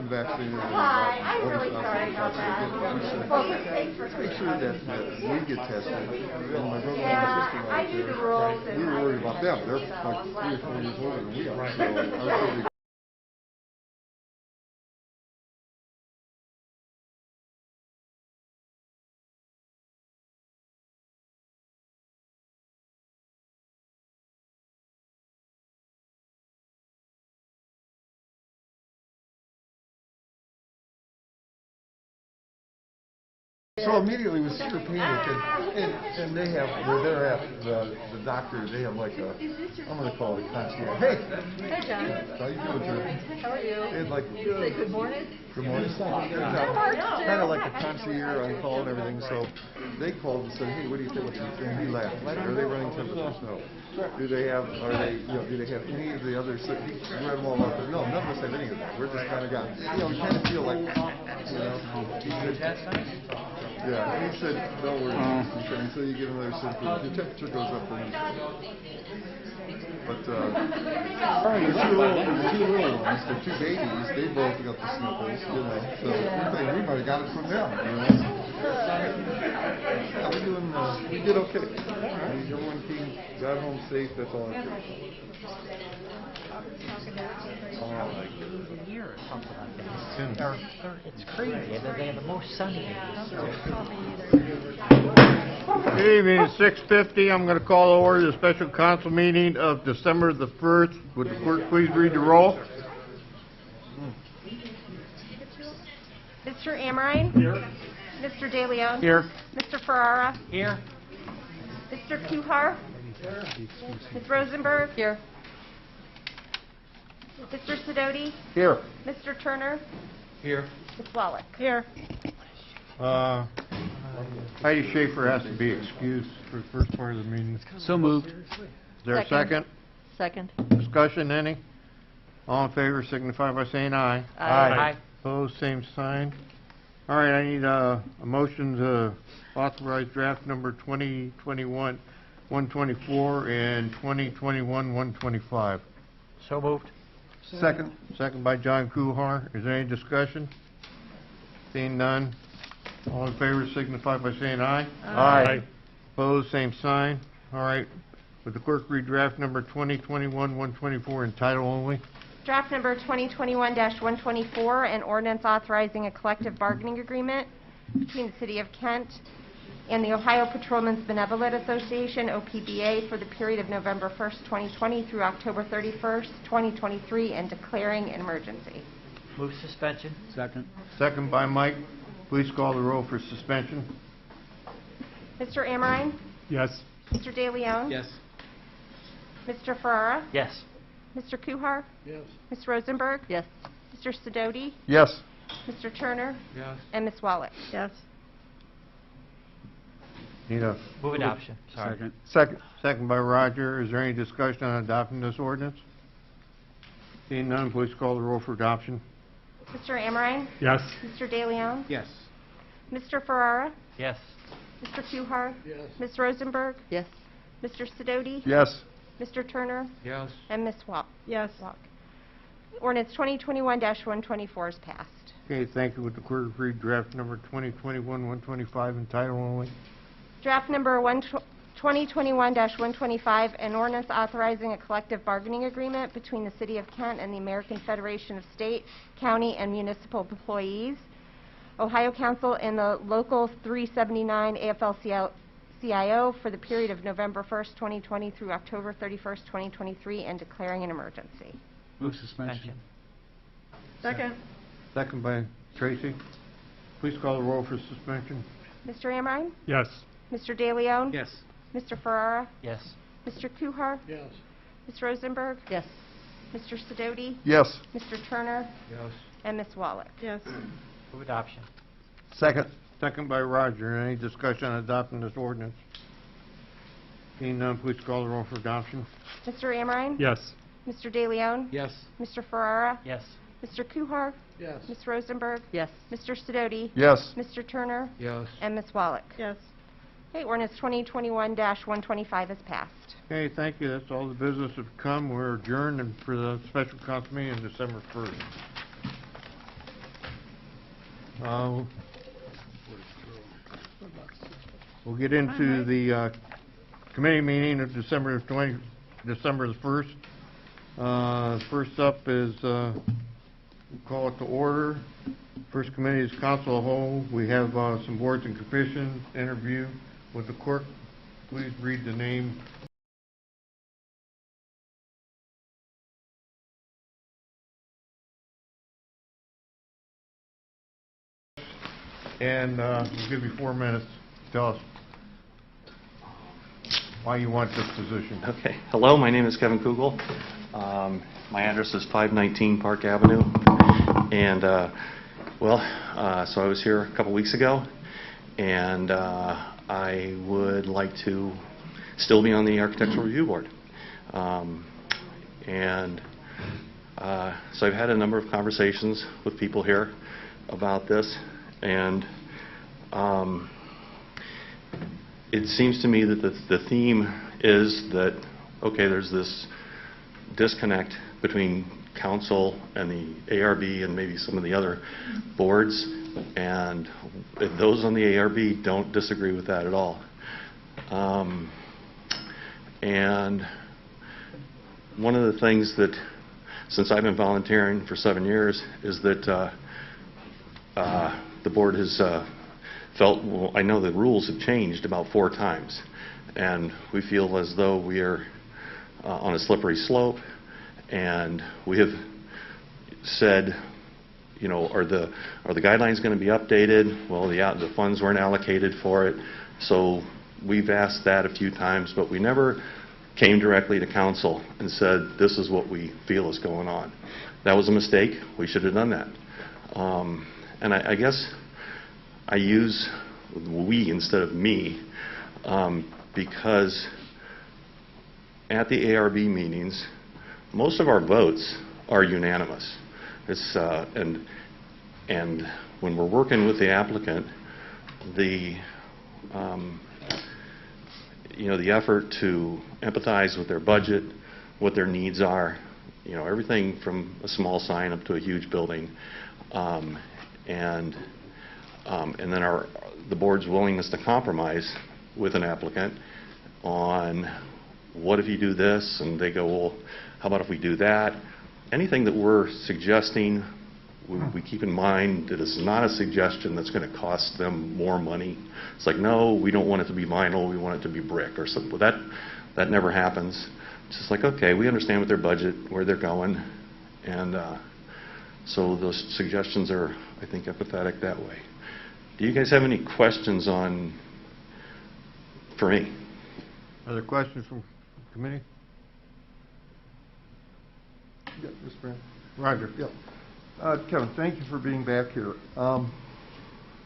vaccinated. Hi, I'm really sorry about that. Make sure that we get tested. And my brother and my sister I knew the rules. we were worried about them. They're like 3 or 4 years older than we are. So I was really So immediately was super panic, and they have, they're at the doctor, they have like a, I'm going to call it a concierge. Hey! Hey, John. How you doing, Drew? How are you? They had like, Say good morning. good morning. Kind of like a concierge on call and everything, so they called and said, hey, what do you think? And he laughed. Are they running temperatures? No. Do they have, do they have any of the other, he read them all off, no, none of us have any of that. We're just kind of got, we kind of feel like, he said, yeah, he said, don't worry, he said, until you get another symptom, the temperature goes up for me. But the two little ones, the 2 babies, they both got the sniffles, so we might have got it from them, Yeah, we're doing, we did okay. Everyone got home safe, that's all I care. A year or something like that. It's crazy. They have the most sunny days. Good evening, it's 6:50. I'm going to call to order the special council meeting of December the 1st. Would the clerk please read the roll? Mr. Amrine? Here. Mr. De Leon? Here. Mr. Ferrara? Here. Mr. Kuhar? Ms. Rosenberg? Here. Mr. Sidoti? Here. Mr. Turner? Here. Ms. Wallach? Here. Heidi Schaefer has to be excused for the first part of the meeting. So moved. Is there a second? Second. Discussion, any? All in favor signify by saying aye. Aye. Opposed, same sign. All right, I need a motion to authorize draft number 2021-124 and 2021-125. So moved. Second. Second by John Kuhar. Is there any discussion? Seeing none. All in favor signify by saying aye. Aye. Opposed, same sign. All right. Would the clerk read draft number 2021-124 in title only? Draft number 2021-124, an ordinance authorizing a collective bargaining agreement between the City of Kent and the Ohio Patrolmen's Benevolent Association, OPBA, for the period of November 1st, 2020 through October 31st, 2023, and declaring an emergency. Move suspension. Second. Second by Mike. Please call the roll for suspension. Mr. Amrine? Yes. Mr. De Leon? Yes. Mr. Ferrara? Yes. Mr. Kuhar? Yes. Ms. Rosenberg? Yes. Mr. Sidoti? Yes. Mr. Turner? Yes. And Ms. Wallach? Yes. Need a Move adoption. Sorry. second. Second by Roger. Is there any discussion on adopting this ordinance? Seeing none, please call the roll for adoption. Mr. Amrine? Yes. Mr. De Leon? Yes. Mr. Ferrara? Yes. Mr. Kuhar? Yes. Ms. Rosenberg? Yes. Mr. Sidoti? Yes. Mr. Turner? Yes. And Ms. Wallach? Yes. Ordinance 2021-124 is passed. Okay, thank you. Would the clerk read draft number 2021-125 in title only? Draft number 2021-125, an ordinance authorizing a collective bargaining agreement between the City of Kent and the American Federation of State, County, and Municipal Employees, Ohio Council, and the Local 379 AFL-CIO for the period of November 1st, 2020 through October 31st, 2023, and declaring an emergency. Move suspension. Second. Second by Tracy. Please call the roll for suspension. Mr. Amrine? Yes. Mr. De Leon? Yes. Mr. Ferrara? Yes. Mr. Kuhar? Yes. Ms. Rosenberg? Yes. Mr. Sidoti? Yes. Mr. Turner? Yes. And Ms. Wallach? Yes. Move adoption. Second. Second by Roger. Any discussion on adopting this ordinance? Seeing none, please call the roll for adoption. Mr. Amrine? Yes. Mr. De Leon? Yes. Mr. Ferrara? Yes. Mr. Kuhar? Yes. Ms. Rosenberg? Yes. Mr. Sidoti? Yes. Mr. Turner? Yes. And Ms. Wallach? Yes. Okay, ordinance 2021-125 is passed. Okay, thank you. That's all the business have come. We're adjourned and for the special council meeting on December 1st. We'll get into the committee meeting of December the 1st. First up is, we'll call it to order. First committee is Council of Whole. We have some boards and commissions interview with the clerk. Please read the name. And we'll give you 4 minutes. Tell us why you want this position. Okay. Hello, my name is Kevin Kugel. My address is 519 Park Avenue. And, so I was here a couple weeks ago, and I would like to still be on the Architectural Review Board. So I've had a number of conversations with people here about this, and it seems to me that the theme is that, okay, there's this disconnect between council and the ARB and maybe some of the other boards, and those on the ARB don't disagree with that at all. And one of the things that, since I've been volunteering for 7 years, is that the board has felt, well, I know the rules have changed about 4 times, and we feel as though we are on a slippery slope, and we have said, you know, are the guidelines going to be updated? Well, the funds weren't allocated for it, so we've asked that a few times, but we never came directly to council and said, this is what we feel is going on. That was a mistake. We should have done that. And I guess I use we instead of me because at the ARB meetings, most of our votes are unanimous. It's, and when we're working with the applicant, the the effort to empathize with their budget, what their needs are, everything from a small sign up to a huge building, and then the board's willingness to compromise with an applicant on what if you do this, and they go, well, how about if we do that? Anything that we're suggesting, we keep in mind that it's not a suggestion that's going to cost them more money. It's like, no, we don't want it to be vinyl, we want it to be brick or something. Well, that never happens. It's just like, okay, we understand what their budget, where they're going, and so those suggestions are, I think, empathetic that way. Do you guys have any questions for me? Other questions from the committee? Yeah, Mr. Brown. Roger. Yeah. Kevin, thank you for being back here.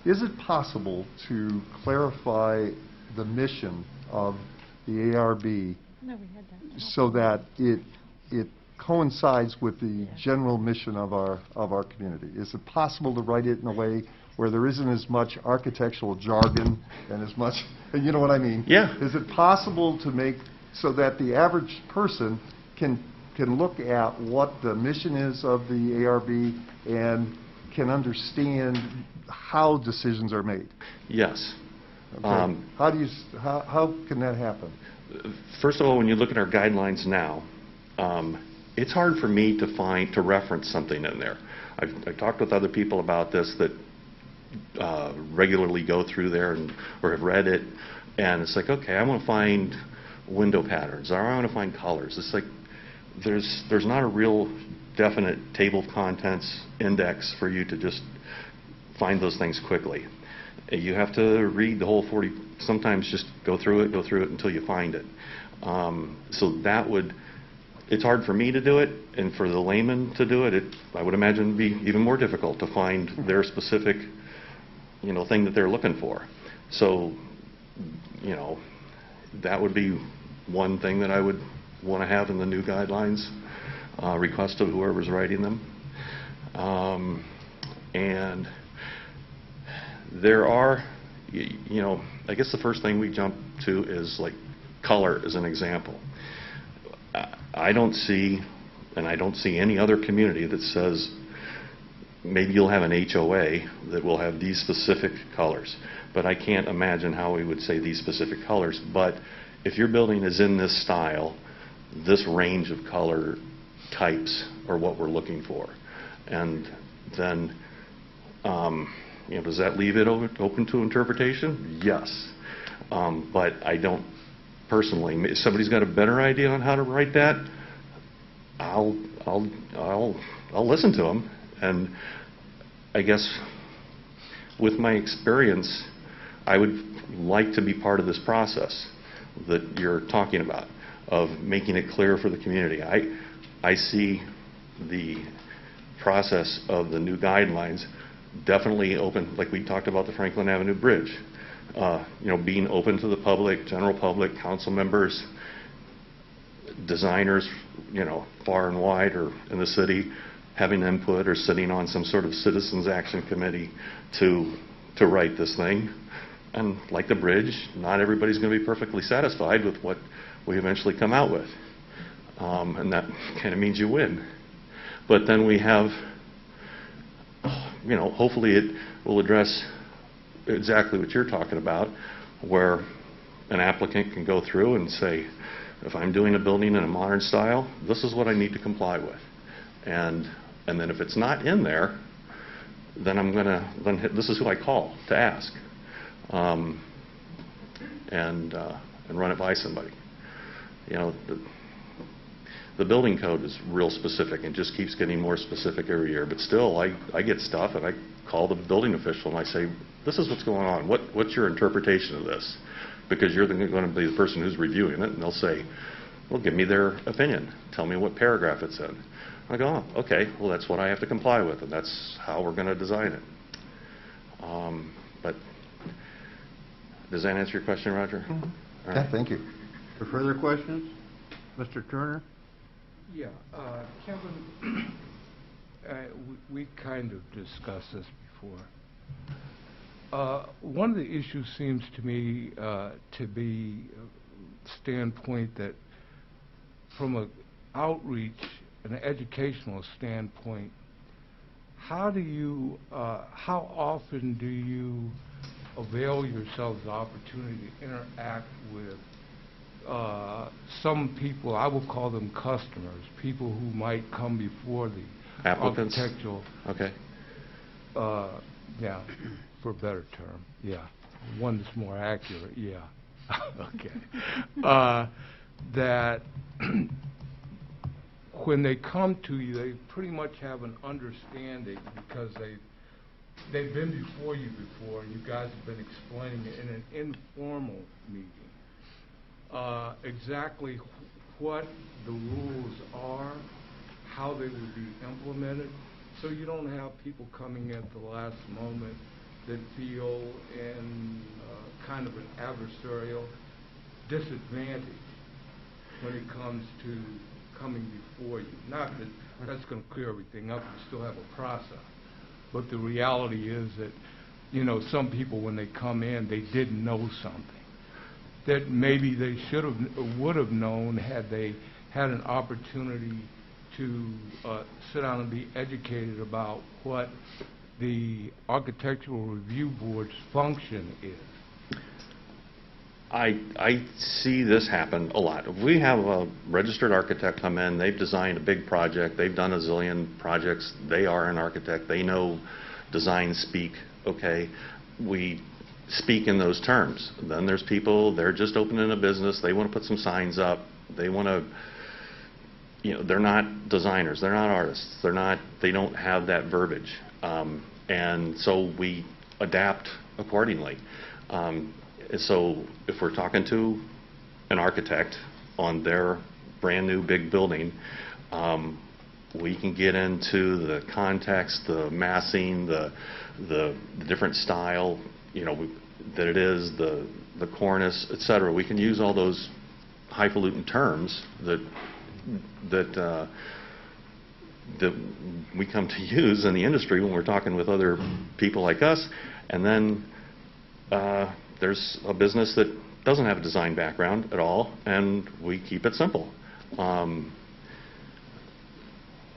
Is it possible to clarify the mission of the ARB so that it coincides with the general mission of our community? Is it possible to write it in a way where there isn't as much architectural jargon and as much, you know what I mean? Yeah. Is it possible to make so that the average person can look at what the mission is of the ARB and can understand how decisions are made? Yes. Okay. How can that happen? First of all, when you look at our guidelines now, it's hard for me to reference something in there. I've talked with other people about this that regularly go through there or have read it, and it's like, okay, I want to find window patterns, or I want to find colors. It's like there's not a real definite table of contents index for you to just find those things quickly. You have to read the whole 40, sometimes just go through it until you find it. So it's hard for me to do it, and for the layman to do it, I would imagine be even more difficult to find their specific, thing that they're looking for. So, that would be one thing that I would want to have in the new guidelines, request of whoever's writing them. And there are, I guess the first thing we jump to is like color as an example. I don't see any other community that says maybe you'll have an HOA that will have these specific colors, but I can't imagine how we would say these specific colors. But if your building is in this style, this range of color types are what we're looking for. And then, does that leave it open to interpretation? Yes. But I don't personally. If somebody's got a better idea on how to write that, I'll listen to them. And I guess with my experience, I would like to be part of this process that you're talking about, of making it clear for the community. I see the process of the new guidelines definitely open, like we talked about the Franklin Avenue Bridge, being open to the public, general public, council members, designers, far and wide or in the city, having input or sitting on some sort of citizens action committee to write this thing. And like the bridge, not everybody's going to be perfectly satisfied with what we eventually come out with. And that kind of means you win. But then we have, hopefully it will address exactly what you're talking about, where an applicant can go through and say, if I'm doing a building in a modern style, this is what I need to comply with. And then if it's not in there, then this is who I call to ask. And run it by somebody. The building code is real specific and just keeps getting more specific every year. But still, I get stuff and I call the building official and I say, this is what's going on. What's your interpretation of this? Because you're going to be the person who's reviewing it, and they'll say, well, give me their opinion. Tell me what paragraph it's in. I go, oh, okay, well, that's what I have to comply with, and that's how we're going to design it. But does that answer your question, Roger? Mm-hmm. All Yeah, right. thank you. For further questions? Mr. Turner? Yeah, Kevin, we kind of discussed this before. One of the issues seems to me to be a standpoint that from an outreach, an educational standpoint, how often do you avail yourselves of the opportunity to interact with some people, I will call them customers, people who might come before the Applicants? architectural, Okay. yeah, for a better term, yeah. One that's more accurate, yeah. Okay. That when they come to you, they pretty much have an understanding because they've been before you before, and you guys have been explaining it in an informal meeting. Exactly what the rules are, how they would be implemented, so you don't have people coming in at the last moment that feel in kind of an adversarial disadvantage when it comes to coming before you. Not that that's going to clear everything up, you still have a process. But the reality is that, some people when they come in, they didn't know something that maybe they would have known had they had an opportunity to sit down and be educated about what the Architectural Review Board's function is. I see this happen a lot. If we have a registered architect come in, they've designed a big project, they've done a zillion projects, they are an architect, they know design speak, okay, we speak in those terms. Then there's people, they're just opening a business, they want to put some signs up, they want to, they're not designers, they're not artists, they don't have that verbiage. And so we adapt accordingly. So if we're talking to an architect on their brand new big building, we can get into the context, the massing, the different style, that it is, the cornice, etc. We can use all those highfalutin terms that we come to use in the industry when we're talking with other people like us, and then there's a business that doesn't have a design background at all, and we keep it simple.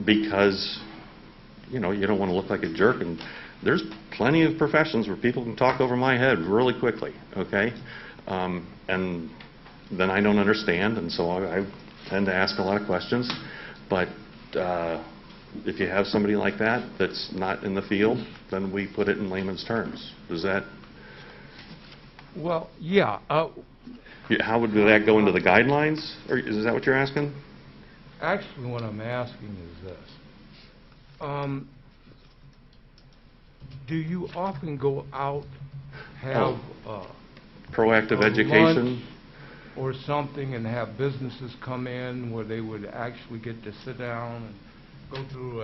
Because you know, you don't want to look like a jerk, and there's plenty of professions where people can talk over my head really quickly, okay? And then I don't understand, and so I tend to ask a lot of questions. But if you have somebody like that that's not in the field, then we put it in layman's terms. Does that? Well, yeah. How would that go into the guidelines? Or is that what you're asking? Actually, what I'm asking is this. Do you often go out, have proactive a education? lunch or something, and have businesses come in where they would actually get to sit down and go through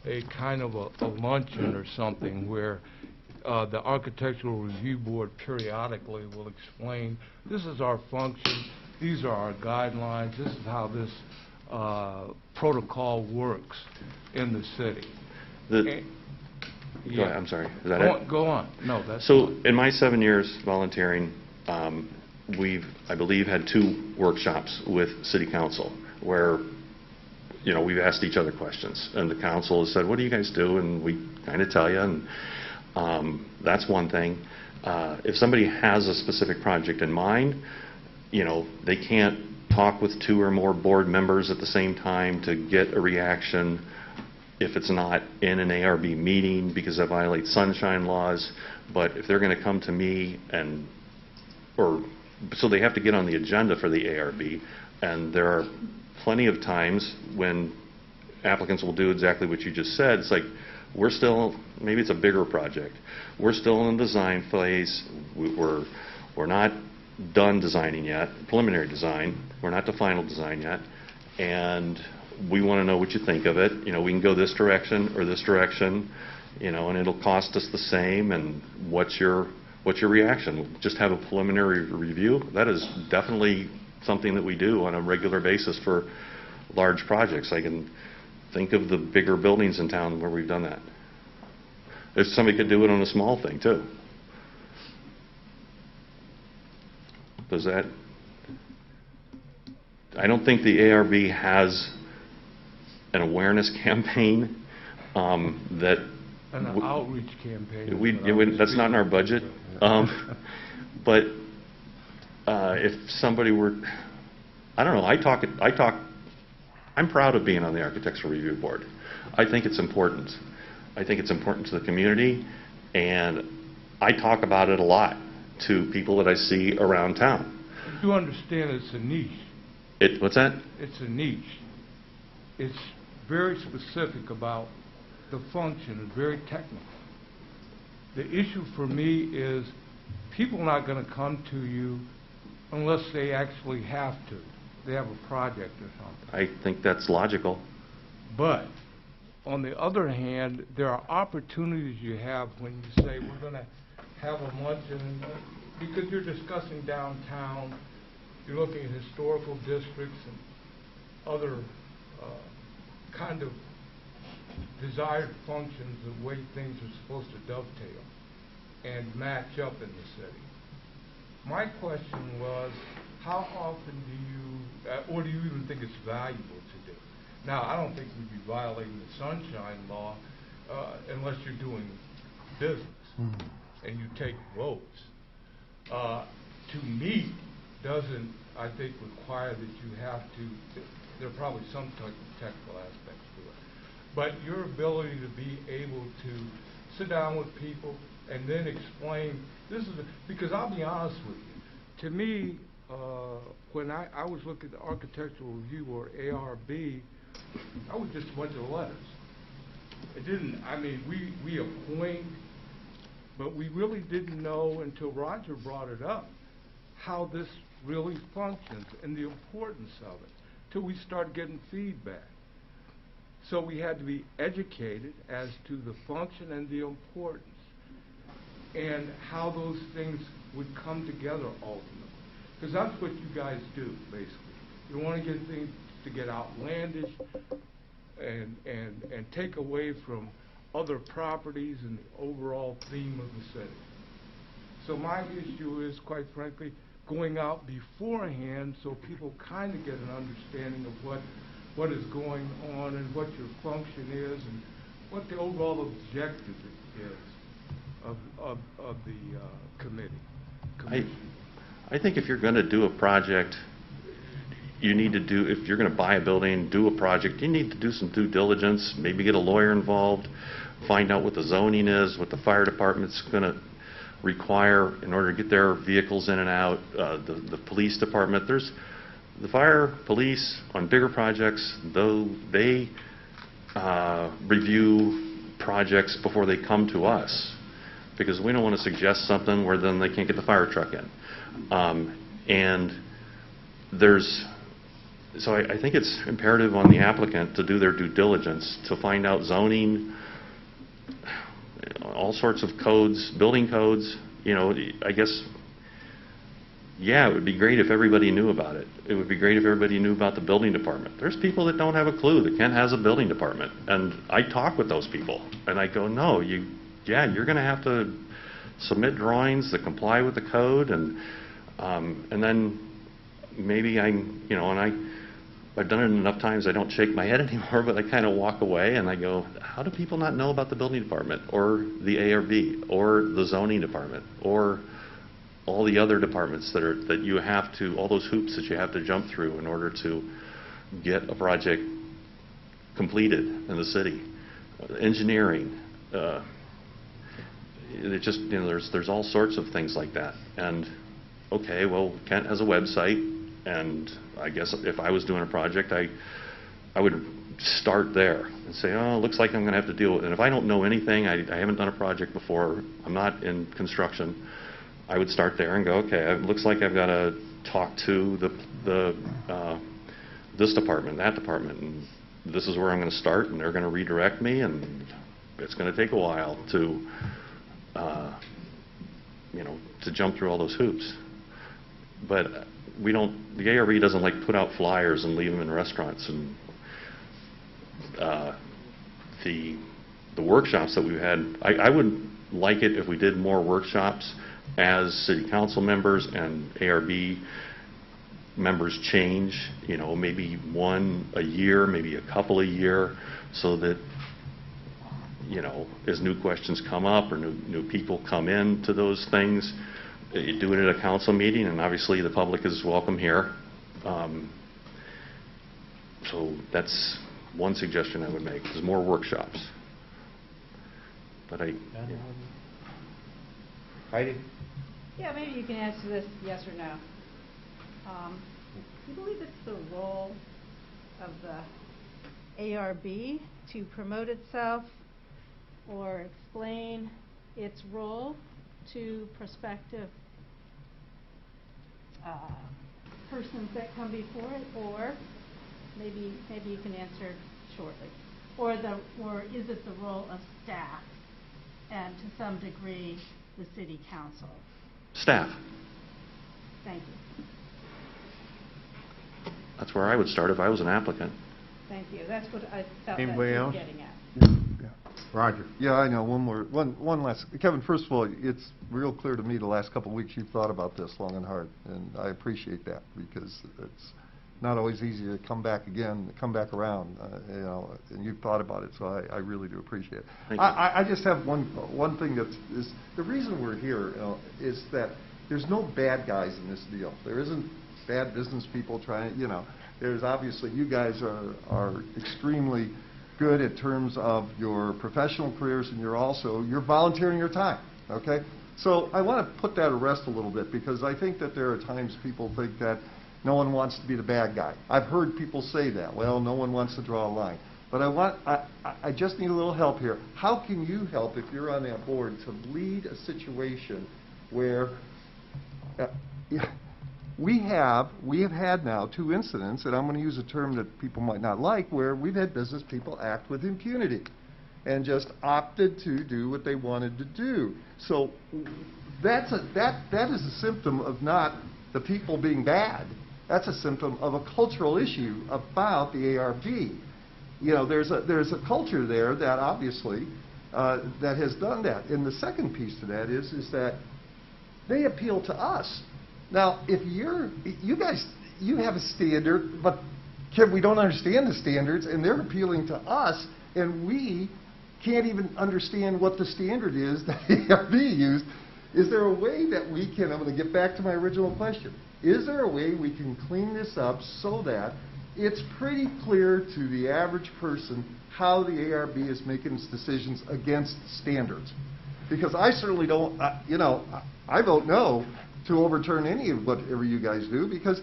a kind of a luncheon or something where the Architectural Review Board periodically will explain, this is our function, these are our guidelines, this is how this protocol works in the city? Go ahead, I'm sorry. Is that it? Go on. No, that's So fine. in my 7 years volunteering, we've, I believe, had 2 workshops with City Council where, you know, we've asked each other questions, and the council has said, what do you guys do? And we kind of tell you, and that's one thing. If somebody has a specific project in mind, you know, they can't talk with 2 or more board members at the same time to get a reaction if it's not in an ARB meeting, because that violates sunshine laws. But if they're going to come to me so they have to get on the agenda for the ARB, and there are plenty of times when applicants will do exactly what you just said. It's like, we're still, maybe it's a bigger project, we're still in the design phase, we're not done designing yet, preliminary design, we're not to final design yet, and we want to know what you think of it. You know, we can go this direction or this direction, you know, and it'll cost us the same, and what's your reaction? Just have a preliminary review. That is definitely something that we do on a regular basis for large projects. I can think of the bigger buildings in town where we've done that. If somebody could do it on a small thing too. Does that? I don't think the ARB has an awareness campaign that An outreach campaign. that's not in our budget. But if somebody were, I don't know, I'm proud of being on the Architectural Review Board. I think it's important. I think it's important to the community, and I talk about it a lot to people that I see around town. You understand it's a niche. What's that? It's a niche. It's very specific about the function and very technical. The issue for me is people are not going to come to you unless they actually have to. They have a project or something. I think that's logical. But on the other hand, there are opportunities you have when you say we're going to have a luncheon, because you're discussing downtown, you're looking at historical districts and other kind of desired functions, the way things are supposed to dovetail and match up in the city. My question was, how often do you, or do you even think it's valuable to do? Now, I don't think we'd be violating the sunshine law unless you're doing business and you take votes. To me, doesn't, I think, require that you have to, there are probably some technical aspects to it. But your ability to be able to sit down with people and then explain, this is, because I'll be honest with you, to me, when I was looking at the Architectural Review or ARB, I was just a bunch of letters. It didn't, I mean, we appoint, but we really didn't know until Roger brought it up how this really functions and the importance of it, till we started getting feedback. So we had to be educated as to the function and the importance and how those things would come together ultimately. Because that's what you guys do, basically. You don't want to get things to get outlandish and take away from other properties and the overall theme of the city. So my issue is, quite frankly, going out beforehand so people kind of get an understanding of what is going on and what your function is and what the overall objective is of the commission. I think if you're going to do a project, you need to do, if you're going to buy a building, do a project, you need to do some due diligence, maybe get a lawyer involved, find out what the zoning is, what the fire department's going to require in order to get their vehicles in and out, the police department. There's the fire, police, on bigger projects, though they review projects before they come to us, because we don't want to suggest something where then they can't get the fire truck in. And so I think it's imperative on the applicant to do their due diligence, to find out zoning, all sorts of codes, building codes. You know, I guess, yeah, it would be great if everybody knew about it. It would be great if everybody knew about the building department. There's people that don't have a clue that Kent has a building department. And I talk with those people, and I go, no, you're going to have to submit drawings that comply with the code, and then maybe I've done it enough times I don't shake my head anymore, but I kind of walk away and I go, how do people not know about the building department or the ARB or the zoning department or all the other departments that you have to, all those hoops that you have to jump through in order to get a project completed in the city? Engineering, it just, there's all sorts of things like that. And okay, well, Kent has a website, and I guess if I was doing a project, I would start there and say, oh, it looks like I'm going to have to deal with it. And if I don't know anything, I haven't done a project before, I'm not in construction, I would start there and go, okay, it looks like I've got to talk to this department, that department, and this is where I'm going to start, and they're going to redirect me, and it's going to take a while to jump through all those hoops. But the ARB doesn't like put out flyers and leave them in restaurants. And the workshops that we've had, I would like it if we did more workshops as city council members and ARB members change, maybe one a year, maybe a couple a year, so that as new questions come up or new people come in to those things, you do it at a council meeting, and obviously the public is welcome here. So that's one suggestion I would make, is more workshops. But Heidi? Yeah, maybe you can answer this yes or no. Do you believe it's the role of the ARB to promote itself or explain its role to prospective persons that come before it, or maybe you can answer shortly, or is it the role of staff and to some degree the city council? Staff. Thank you. That's where I would start if I was an applicant. Thank you. That's what I felt Anybody that you were else? getting at. Yeah. Roger. Yeah, I know. One last. Kevin, first of all, it's real clear to me the last couple of weeks you've thought about this long and hard, and I appreciate that, because it's not always easy to come back around, and you've thought about it, so I really do appreciate it. Thank you. I just have one thing is the reason we're here is that there's no bad guys in this deal. There isn't bad business people trying, there's obviously, you guys are extremely good in terms of your professional careers, and you're volunteering your time, okay? So I want to put that to rest a little bit, because I think that there are times people think that no one wants to be the bad guy. I've heard people say that. Well, no one wants to draw a line. But I just need a little help here. How can you help, if you're on that board, to lead a situation where we have had now 2 incidents, and I'm going to use a term that people might not like, where we've had business people act with impunity and just opted to do what they wanted to do. So that is a symptom of not the people being bad. That's a symptom of a cultural issue about the ARB. There's a culture there that obviously that has done that. And the second piece to that is that they appeal to us. Now, if you guys have a standard, but we don't understand the standards, and they're appealing to us, and we can't even understand what the standard is that ARB used. Is there a way that we can, I'm going to get back to my original question, is there a way we can clean this up so that it's pretty clear to the average person how the ARB is making its decisions against standards? Because I certainly don't, I vote no to overturn any of whatever you guys do, because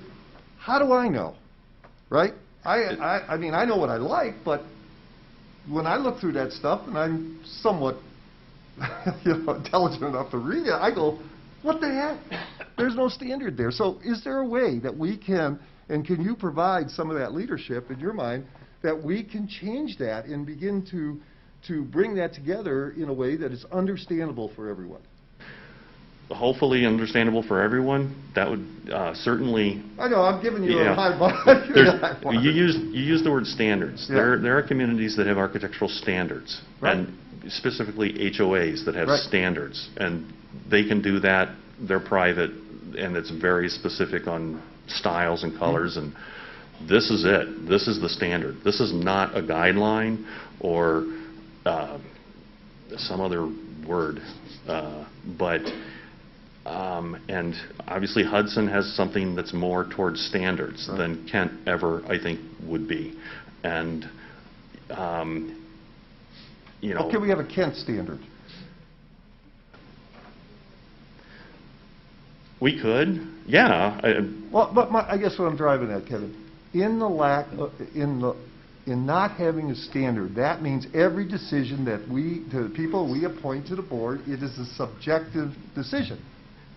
how do I know, right? I mean, I know what I like, but when I look through that stuff, and I'm somewhat intelligent enough to read it, I go, what the heck? There's no standard there. So is there a way that we can, and can you provide some of that leadership in your mind, that we can change that and begin to bring that together in a way that is understandable for everyone? Hopefully understandable for everyone. That would certainly. I know, I'm giving you a high bar. You use the word standards. Yeah. There are communities that have architectural standards, right, and specifically HOAs that have right, standards, and they can do that. They're private, and it's very specific on styles and colors, and this is it. This is the standard. This is not a guideline or some other word, but. And obviously Hudson has something that's more towards standards than Kent ever, I think, would be. And, Okay, we have a Kent standard. We could, yeah. Well, but I guess what I'm driving at, Kevin, in not having a standard, that means every decision that the people we appoint to the board, it is a subjective decision.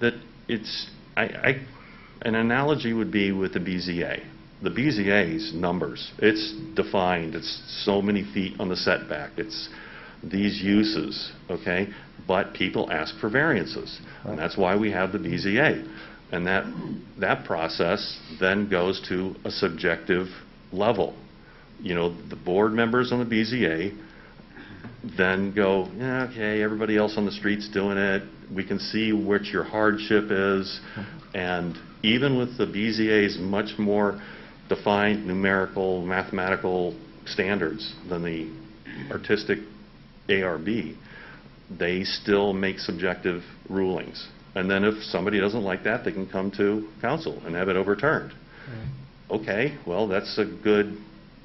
That it's, an analogy would be with the BZA. The BZA's numbers, it's defined, it's so many feet on the setback, it's these uses, okay? But people ask for variances, and that's why we have the BZA. And that process then goes to a subjective level. The board members on the BZA then go, yeah, okay, everybody else on the street's doing it. We can see what your hardship is. And even with the BZA's much more defined numerical, mathematical standards than the artistic ARB, they still make subjective rulings. And then if somebody doesn't like that, they can come to council and have it overturned. Okay, well, that's a good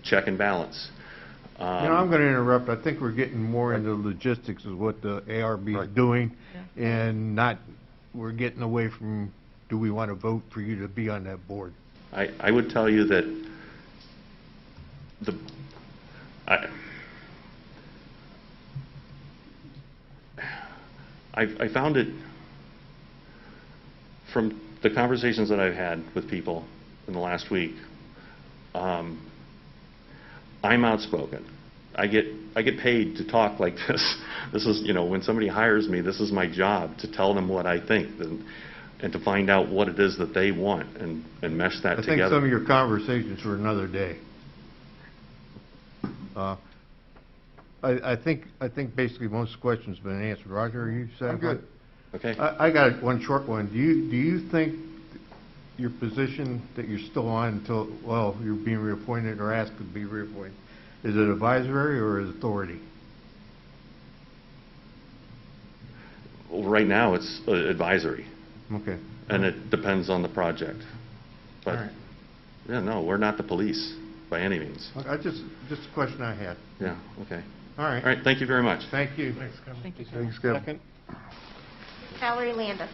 check and balance. I'm going to interrupt. I think we're getting more into logistics of what the ARB is doing, and we're getting away from, do we want to vote for you to be on that board? I would tell you that I found it, from the conversations that I've had with people in the last week, I'm outspoken. I get paid to talk like this. This is, when somebody hires me, this is my job, to tell them what I think and to find out what it is that they want and mesh that together. I think some of your conversations for another day. I think basically most questions have been answered. Roger, are you satisfied? I'm good. Okay. I got one short one. Do you think your position that you're still on until, well, you're being reappointed or asked to be reappointed, is it advisory or is it authority? Well, right now it's advisory. Okay. And it depends on the project. But all right. Yeah, no, we're not the police by any means. Just a question I had. Yeah, okay. All right. All right, thank you very much. Thank you. Thanks, Kevin. Thank you. Thanks, Kevin. Second. Valerie Landis.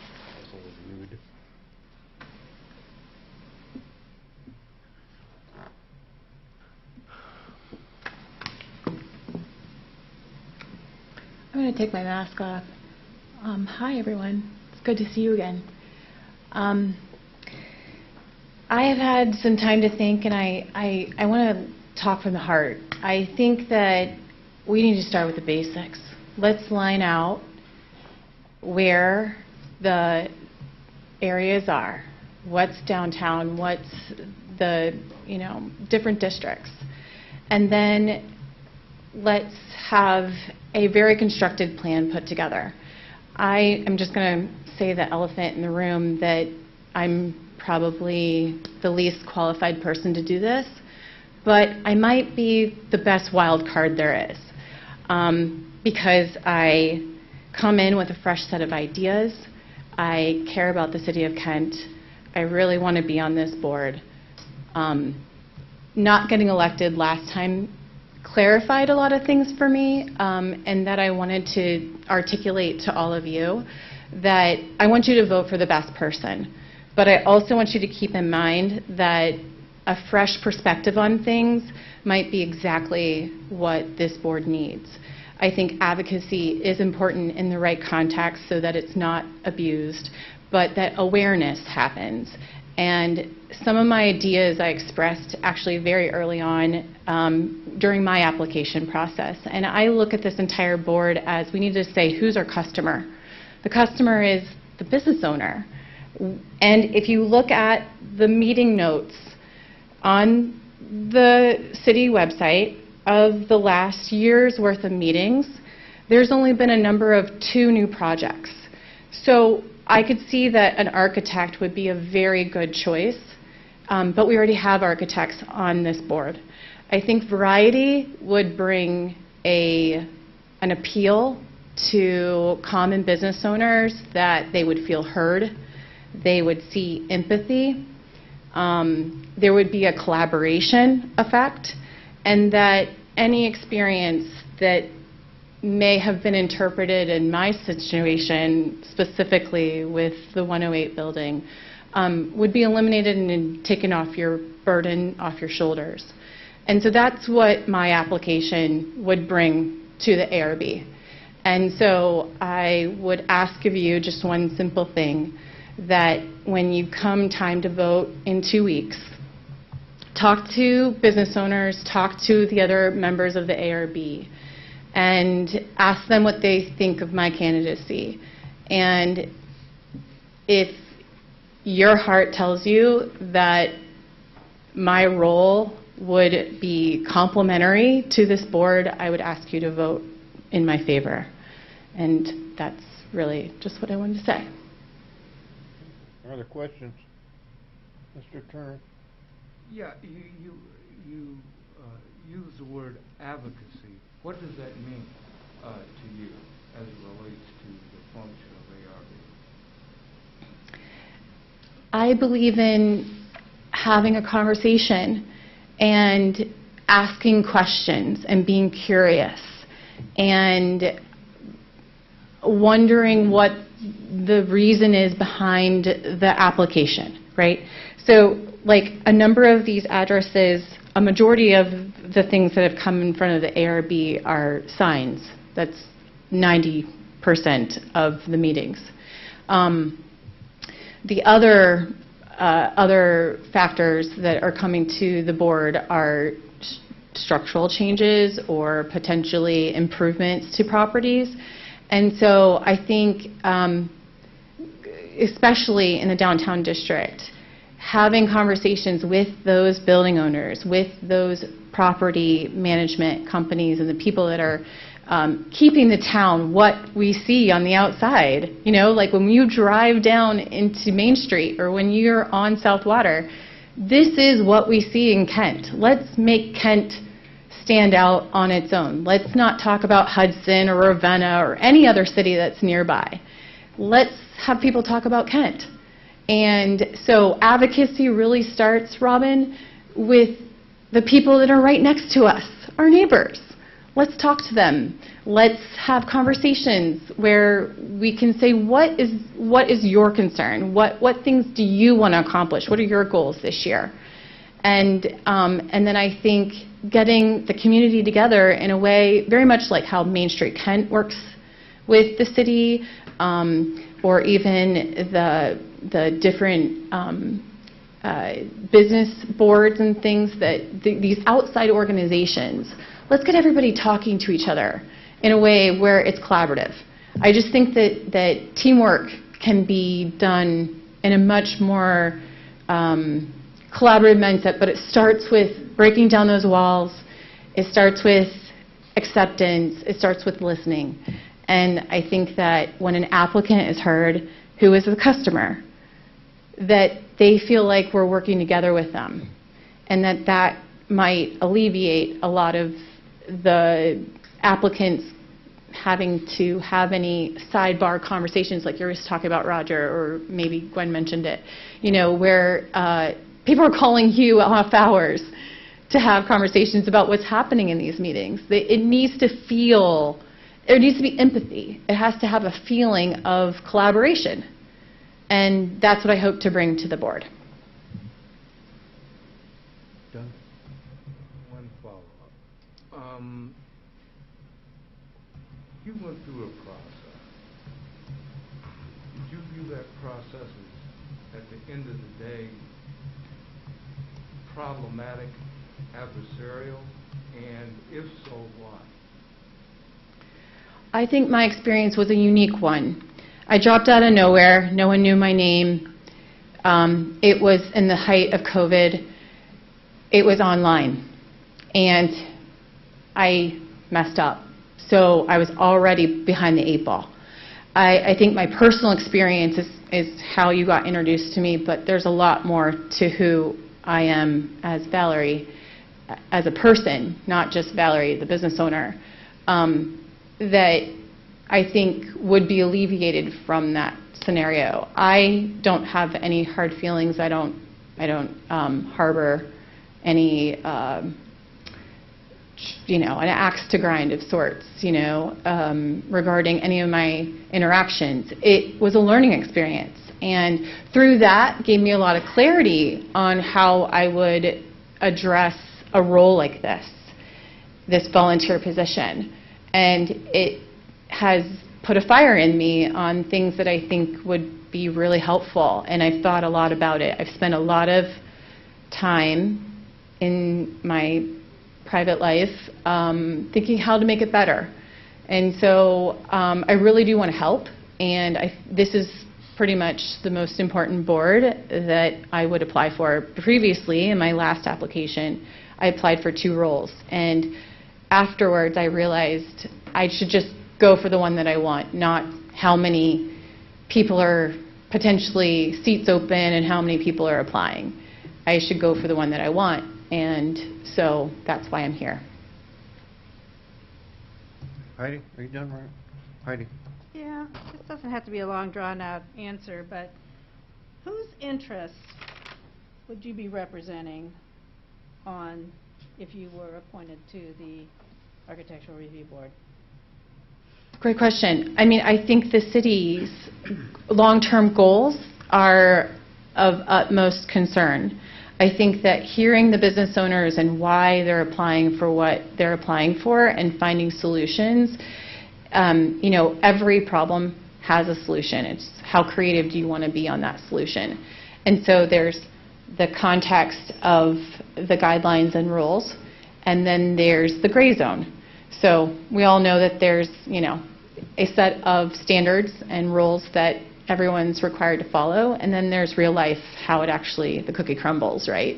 I'm going to take my mask off. Hi, everyone. It's good to see you again. I have had some time to think, and I want to talk from the heart. I think that we need to start with the basics. Let's line out where the areas are, what's downtown, what's the, different districts. And then let's have a very constructed plan put together. I am just going to say the elephant in the room that I'm probably the least qualified person to do this, but I might be the best wild card there is. because I come in with a fresh set of ideas. I care about the city of Kent. I really want to be on this board. Not getting elected last time clarified a lot of things for me, and that I wanted to articulate to all of you that I want you to vote for the best person. But I also want you to keep in mind that a fresh perspective on things might be exactly what this board needs. I think advocacy is important in the right context so that it's not abused, but that awareness happens. And some of my ideas I expressed actually very early on during my application process. And I look at this entire board as we need to say, who's our customer? The customer is the business owner. And if you look at the meeting notes on the city website of the last year's worth of meetings, there's only been a number of 2 new projects. So I could see that an architect would be a very good choice, but we already have architects on this board. I think variety would bring an appeal to common business owners, that they would feel heard, they would see empathy, there would be a collaboration effect, and that any experience that may have been interpreted in my situation, specifically with the 108 building, would be eliminated and taken off your burden, off your shoulders. And so that's what my application would bring to the ARB. And so I would ask of you just one simple thing, that when you come time to vote in 2 weeks, talk to business owners, talk to the other members of the ARB, and ask them what they think of my candidacy. And if your heart tells you that my role would be complementary to this board, I would ask you to vote in my favor. And that's really just what I wanted to say. Other questions? Mr. Turner? Yeah, you use the word advocacy. What does that mean to you as it relates to the function of ARB? I believe in having a conversation and asking questions and being curious and wondering what the reason is behind the application, right? So, like, a number of these addresses, a majority of the things that have come in front of the ARB are signs. That's 90% of the meetings. The other factors that are coming to the board are structural changes or potentially improvements to properties. And so I think, especially in the downtown district, having conversations with those building owners, with those property management companies and the people that are keeping the town what we see on the outside. You know, like when you drive down into Main Street or when you're on South Water, this is what we see in Kent. Let's make Kent stand out on its own. Let's not talk about Hudson or Ravenna or any other city that's nearby. Let's have people talk about Kent. And so advocacy really starts, Robin, with the people that are right next to us, our neighbors. Let's talk to them. Let's have conversations where we can say, what is your concern? What things do you want to accomplish? What are your goals this year? And then I think getting the community together in a way very much like how Main Street Kent works with the city, or even the different business boards and things, that these outside organizations. Let's get everybody talking to each other in a way where it's collaborative. I just think that teamwork can be done in a much more collaborative mindset, but it starts with breaking down those walls. It starts with acceptance. It starts with listening. And I think that when an applicant is heard, who is the customer, that they feel like we're working together with them, and that might alleviate a lot of the applicants' having to have any sidebar conversations like you were talking about, Roger, or maybe Gwen mentioned it, where people are calling you off hours to have conversations about what's happening in these meetings. It needs to feel, there needs to be empathy. It has to have a feeling of collaboration. And that's what I hope to bring to the board. Done. One follow-up. You went through a process. Did you view that process as, at the end of the day, problematic, adversarial, and if so, why? I think my experience was a unique one. I dropped out of nowhere. No one knew my name. It was in the height of COVID. It was online. And I messed up. So I was already behind the 8 ball. I think my personal experience is how you got introduced to me, but there's a lot more to who I am as Valerie, as a person, not just Valerie, the business owner, that I think would be alleviated from that scenario. I don't have any hard feelings. I don't harbor any, an axe to grind of sorts, regarding any of my interactions. It was a learning experience. And through that, gave me a lot of clarity on how I would address a role like this volunteer position. And it has put a fire in me on things that I think would be really helpful. And I've thought a lot about it. I've spent a lot of time in my private life thinking how to make it better. And so I really do want to help. And this is pretty much the most important board that I would apply for. Previously, in my last application, I applied for 2 roles. And afterwards, I realized I should just go for the one that I want, not how many people are potentially seats open and how many people are applying. I should go for the one that I want. And so that's why I'm here. Heidi, are you done, Ryan? Heidi. Yeah, this doesn't have to be a long, drawn-out answer, but whose interests would you be representing on if you were appointed to the Architectural Review Board? Great question. I mean, I think the city's long-term goals are of utmost concern. I think that hearing the business owners and why they're applying for what they're applying for and finding solutions, every problem has a solution. It's how creative do you want to be on that solution. And so there's the context of the guidelines and rules, and then there's the gray zone. So we all know that there's, a set of standards and rules that everyone's required to follow, and then there's real life, how it actually, the cookie crumbles, right?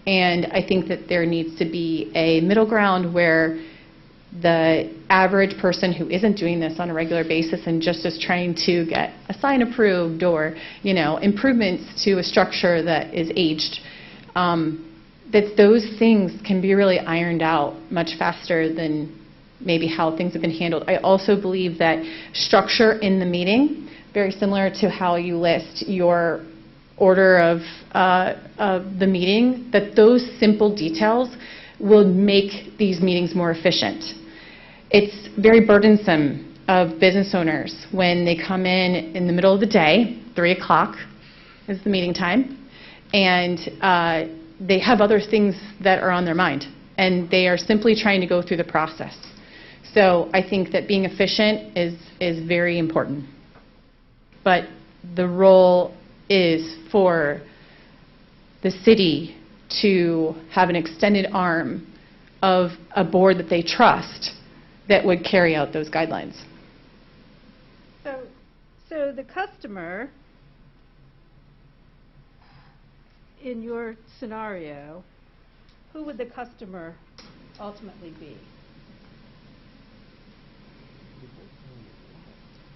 And I think that there needs to be a middle ground where the average person who isn't doing this on a regular basis and just is trying to get a sign approved or, improvements to a structure that is aged, that those things can be really ironed out much faster than maybe how things have been handled. I also believe that structure in the meeting, very similar to how you list your order of the meeting, that those simple details will make these meetings more efficient. It's very burdensome of business owners when they come in the middle of the day, 3 o'clock is the meeting time, and they have other things that are on their mind, and they are simply trying to go through the process. So I think that being efficient is very important. But the role is for the city to have an extended arm of a board that they trust that would carry out those guidelines. So the customer, in your scenario, who would the customer ultimately be?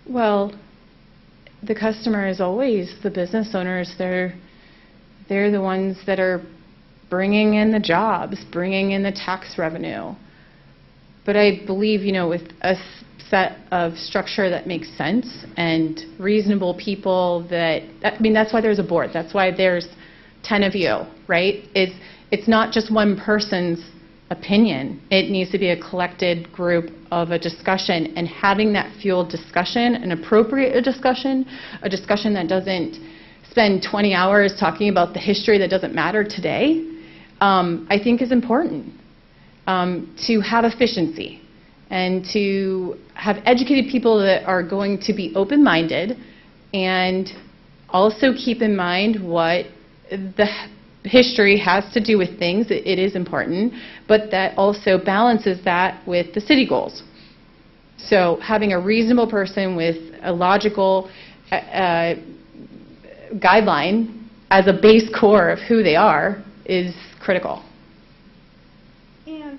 Well, the customer is always the business owners. They're the ones that are bringing in the jobs, bringing in the tax revenue. But I believe, with us set of structure that makes sense and reasonable people that, I mean, that's why there's a board. That's why there's 10 of you, right? It's not just one person's opinion. It needs to be a collected group of a discussion, and having that fueled discussion, an appropriate discussion, a discussion that doesn't spend 20 hours talking about the history that doesn't matter today, I think is important to have efficiency and to have educated people that are going to be open-minded and also keep in mind what the history has to do with things. It is important, but that also balances that with the city goals. So having a reasonable person with a logical guideline as a base core of who they are is critical. And,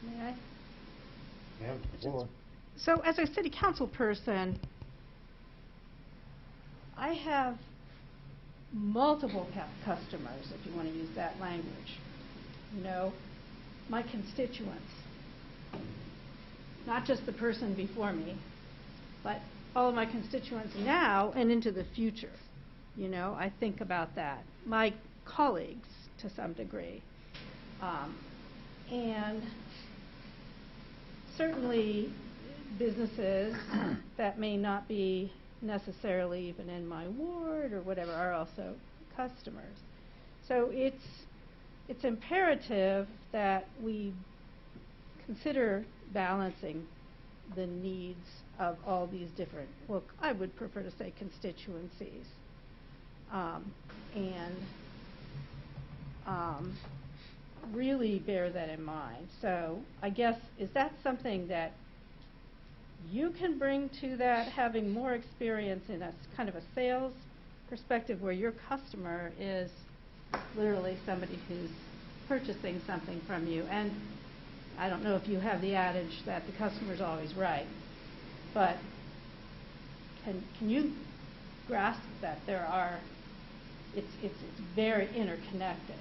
may I? Yeah, before. So as a city council person, I have multiple customers, if you want to use that language. You know, my constituents. Not just the person before me, but all of my constituents now and into the future. You know, I think about that. My colleagues, to some degree. And certainly businesses that may not be necessarily even in my ward or whatever are also customers. So it's imperative that we consider balancing the needs of all these different, well, I would prefer to say constituencies, and really bear that in mind. So I guess, is that something that you can bring to that, having more experience in a kind of a sales perspective where your customer is literally somebody who's purchasing something from you? And I don't know if you have the adage that the customer's always right, but can you grasp that there are, it's very interconnected,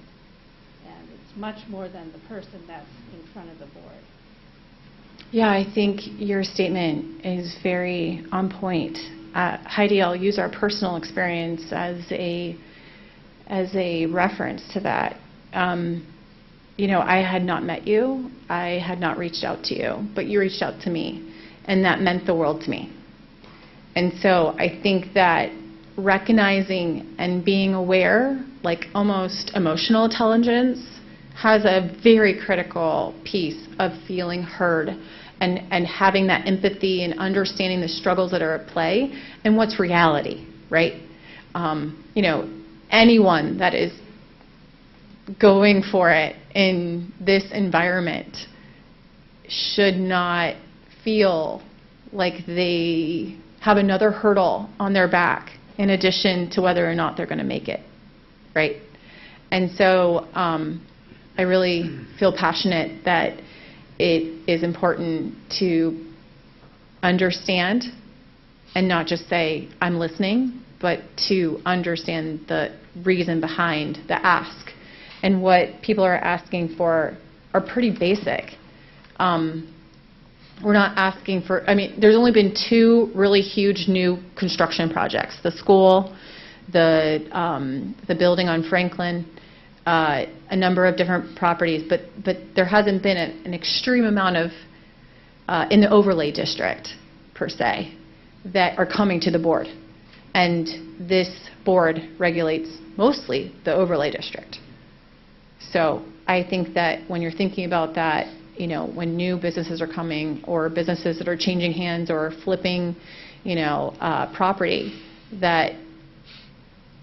and it's much more than the person that's in front of the board? Yeah, I think your statement is very on point. Heidi, I'll use our personal experience as a reference to that. You know, I had not met you, I had not reached out to you, but you reached out to me, and that meant the world to me. And so I think that recognizing and being aware, like almost emotional intelligence, has a very critical piece of feeling heard and having that empathy and understanding the struggles that are at play and what's reality, right? You know, anyone that is going for it in this environment should not feel like they have another hurdle on their back in addition to whether or not they're going to make it, right? And so I really feel passionate that it is important to understand and not just say, I'm listening, but to understand the reason behind the ask. And what people are asking for are pretty basic. We're not asking for, I mean, there's only been 2 really huge new construction projects: the school, the building on Franklin, a number of different properties, but there hasn't been an extreme amount of, in the overlay district, per se, that are coming to the board. And this board regulates mostly the overlay district. So I think that when you're thinking about that, you know, when new businesses are coming or businesses that are changing hands or flipping, you know, property, that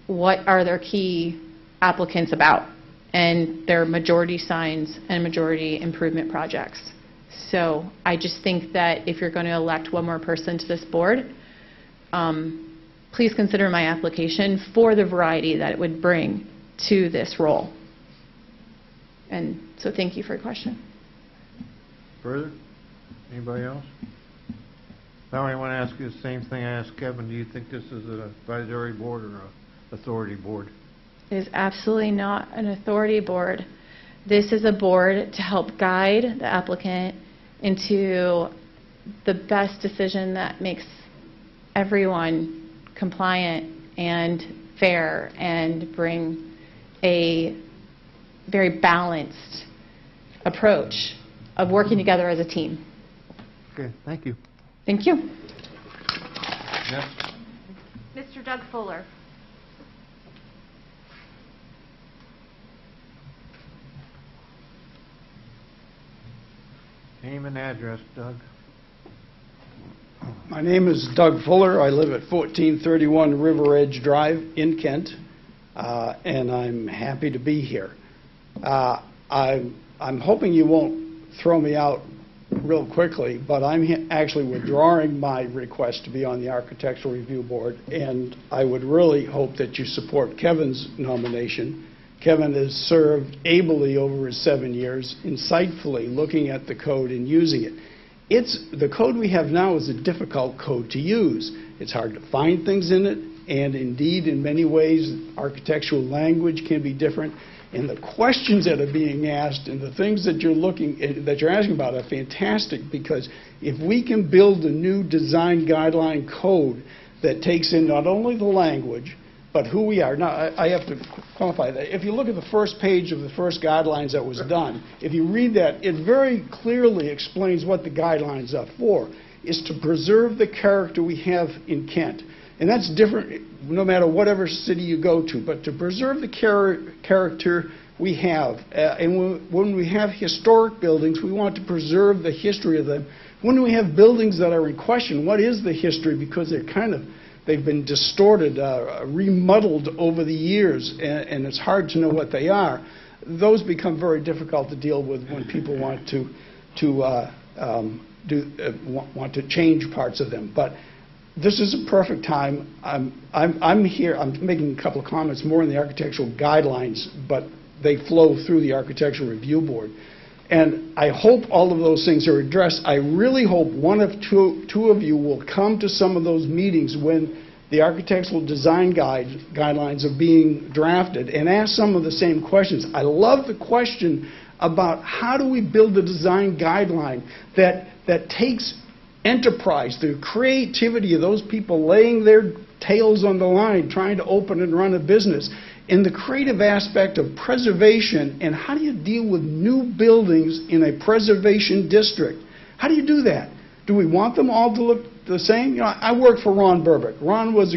what are their key applicants about? And their majority signs and majority improvement projects. So I just think that if you're going to elect one more person to this board, please consider my application for the variety that it would bring to this role. And so thank you for your question. Further? Anybody else? Now I want to ask you the same thing I asked Kevin. Do you think this is an advisory board or an authority board? It is absolutely not an authority board. This is a board to help guide the applicant into the best decision that makes everyone compliant and fair and bring a very balanced approach of working together as a team. Okay, thank you. Thank you. Next. Mr. Doug Fuller. Name and address, Doug. My name is Doug Fuller. I live at 1431 River Edge Drive in Kent, and I'm happy to be here. I'm hoping you won't throw me out real quickly, but I'm actually withdrawing my request to be on the Architectural Review Board, and I would really hope that you support Kevin's nomination. Kevin has served ably over his 7 years, insightfully looking at the code and using it. The code we have now is a difficult code to use. It's hard to find things in it, and indeed, in many ways, architectural language can be different. And the questions that are being asked and the things that you're asking about are fantastic, because if we can build a new design guideline code that takes in not only the language, but who we are. Now, I have to qualify that. If you look at the first page of the first guidelines that was done, if you read that, it very clearly explains what the guidelines are for, is to preserve the character we have in Kent. And that's different no matter whatever city you go to, but to preserve the character we have. And when we have historic buildings, we want to preserve the history of them. When we have buildings that are in question, what is the history? Because they've been distorted, remodeled over the years, and it's hard to know what they are. Those become very difficult to deal with when people want to change parts of them. But this is a perfect time. I'm here. I'm making a couple of comments more in the architectural guidelines, but they flow through the Architectural Review Board. And I hope all of those things are addressed. I really hope one of two of you will come to some of those meetings when the architectural design guidelines are being drafted and ask some of the same questions. I love the question about how do we build a design guideline that takes enterprise, the creativity of those people laying their tails on the line, trying to open and run a business, in the creative aspect of preservation, and how do you deal with new buildings in a preservation district? How do you do that? Do we want them all to look the same? You know, I worked for Ron Burbick. Ron was,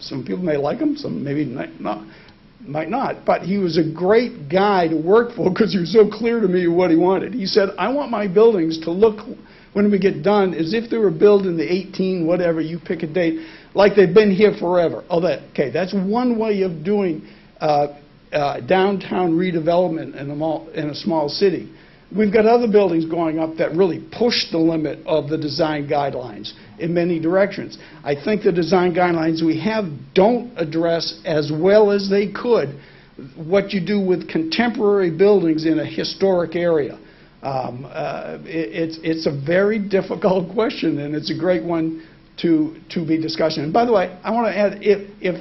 some people may like him, some maybe might not, but he was a great guy to work for because he was so clear to me what he wanted. He said, I want my buildings to look, when we get done, as if they were built in the 18, whatever, you pick a date, like they've been here forever. Okay, that's one way of doing downtown redevelopment in a small city. We've got other buildings going up that really push the limit of the design guidelines in many directions. I think the design guidelines we have don't address as well as they could what you do with contemporary buildings in a historic area. It's a very difficult question, and it's a great one to be discussed. And by the way, I want to add, if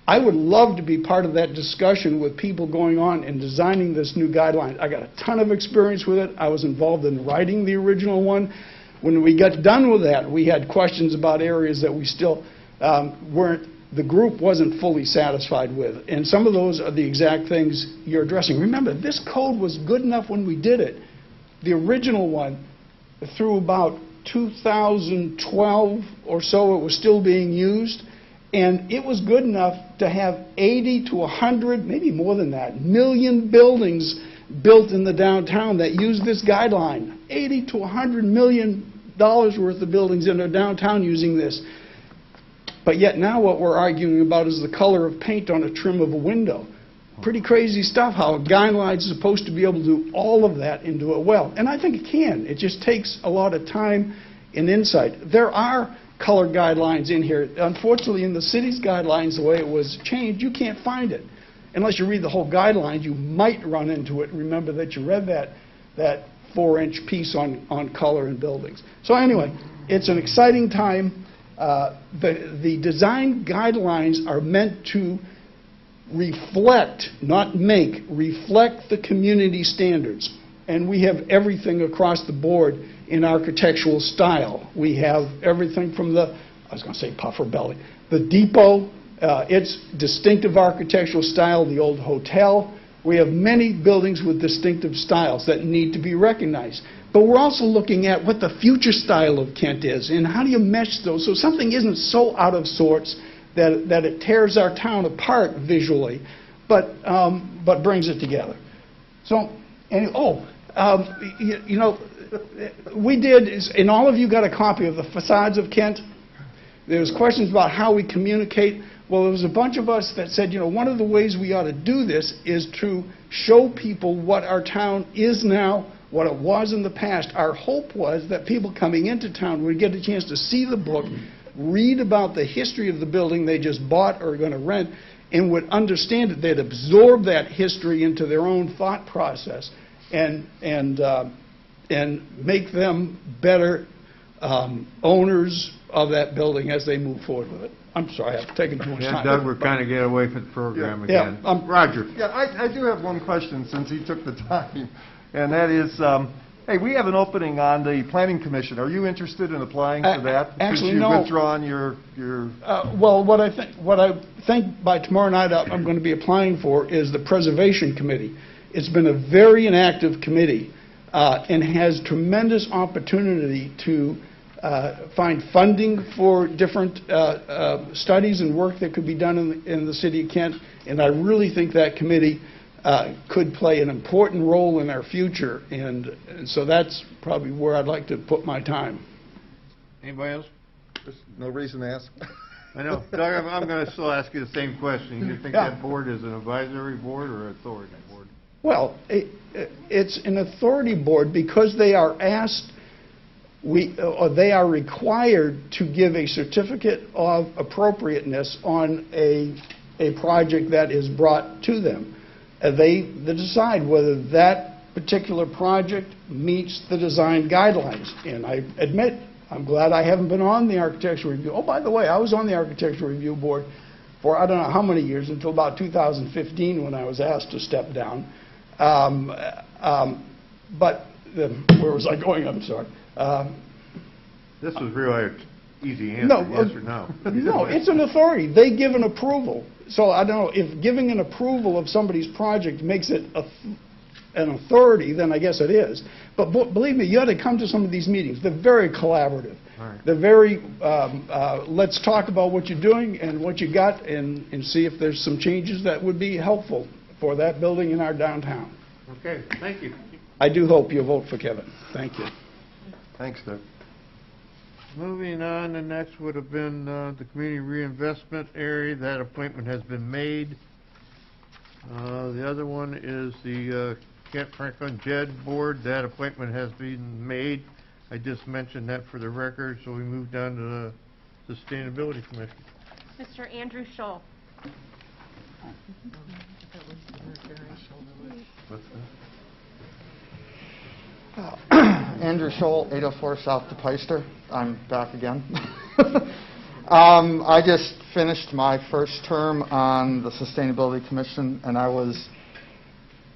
I would love to be part of that discussion with people going on and designing this new guideline. I got a ton of experience with it. I was involved in writing the original one. When we got done with that, we had questions about areas that we still the group wasn't fully satisfied with. And some of those are the exact things you're addressing. Remember, this code was good enough when we did it. The original one, through about 2012 or so, it was still being used. And it was good enough to have 80 to 100, maybe more than that, million buildings built in the downtown that use this guideline. 80 to 100 million dollars worth of buildings in our downtown using this. But yet now what we're arguing about is the color of paint on a trim of a window. Pretty crazy stuff, how a guideline is supposed to be able to do all of that and do it well. And I think it can. It just takes a lot of time and insight. There are color guidelines in here. Unfortunately, in the city's guidelines, the way it was changed, you can't find it. Unless you read the whole guidelines, you might run into it. Remember that you read that 4-inch piece on color in buildings. So anyway, it's an exciting time. The design guidelines are meant to reflect, not reflect the community standards. And we have everything across the board in architectural style. We have everything from the, I was going to say puffer belly, the depot, its distinctive architectural style, the old hotel. We have many buildings with distinctive styles that need to be recognized. But we're also looking at what the future style of Kent is, and how do you mesh those so something isn't so out of sorts that it tears our town apart visually, but brings it together. So, and, you know, we did, and all of you got a copy of the facades of Kent. There was questions about how we communicate. Well, there was a bunch of us that said, you know, one of the ways we ought to do this is to show people what our town is now, what it was in the past. Our hope was that people coming into town would get a chance to see the book, read about the history of the building they just bought or are going to rent, and would understand it. They'd absorb that history into their own thought process and make them better owners of that building as they move forward with it. I'm sorry, I've taken too much time. Doug, we're kind of getting away from the program Yeah, again. Roger. Yeah, I do have one question since he took the time, and that is, hey, we have an opening on the Planning Commission. Are you interested in applying for that? Actually, Since no. you've withdrawn your... Well, what I think by tomorrow night I'm going to be applying for is the Preservation Committee. It's been a very inactive committee and has tremendous opportunity to find funding for different studies and work that could be done in the city of Kent. And I really think that committee could play an important role in our future. And so that's probably where I'd like to put my time. Anybody else? There's no reason to ask. I know. Doug, I'm going to still ask you the same question. You think that board is an advisory board or authority board? Well, it's an authority board because they are asked, they are required to give a certificate of appropriateness on a project that is brought to them. They decide whether that particular project meets the design guidelines. And I admit, I'm glad I haven't been on the architectural review. Oh, by the way, I was on the architectural review board for I don't know how many years, until about 2015 when I was asked to step down. But where was I going? I'm sorry. This was really an easy answer, No, yes or no? No, it's an authority. They give an approval. So I don't know, if giving an approval of somebody's project makes it an authority, then I guess it is. But believe me, you ought to come to some of these meetings. They're very collaborative. All right. They're very, let's talk about what you're doing and what you got and see if there's some changes that would be helpful for that building in our downtown. Okay, thank you. I do hope you'll vote for Kevin. Thank you. Thanks, Doug. Moving on, the next would have been the community reinvestment area. That appointment has been made. The other one is the Kent Franklin JED Board. That appointment has been made. I just mentioned that for the record, so we moved on to the Sustainability Commission. Mr. Andrew Scholl. What's Andrew Scholl, 804 South DePeister. I'm back again. I just finished my first term on the Sustainability Commission, and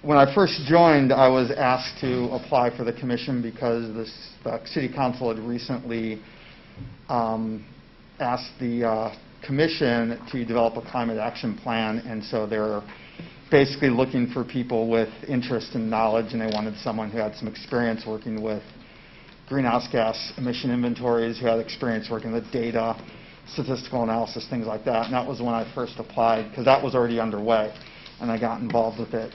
when I first joined, I was asked to apply for the commission because the City Council had recently asked the commission to develop a climate action plan, and so they're basically looking for people with interest and knowledge, and they wanted someone who had some experience working with greenhouse gas emission inventories, who had experience working with data, statistical analysis, things like that. And that was when I first applied, because that was already underway, and I got involved with it.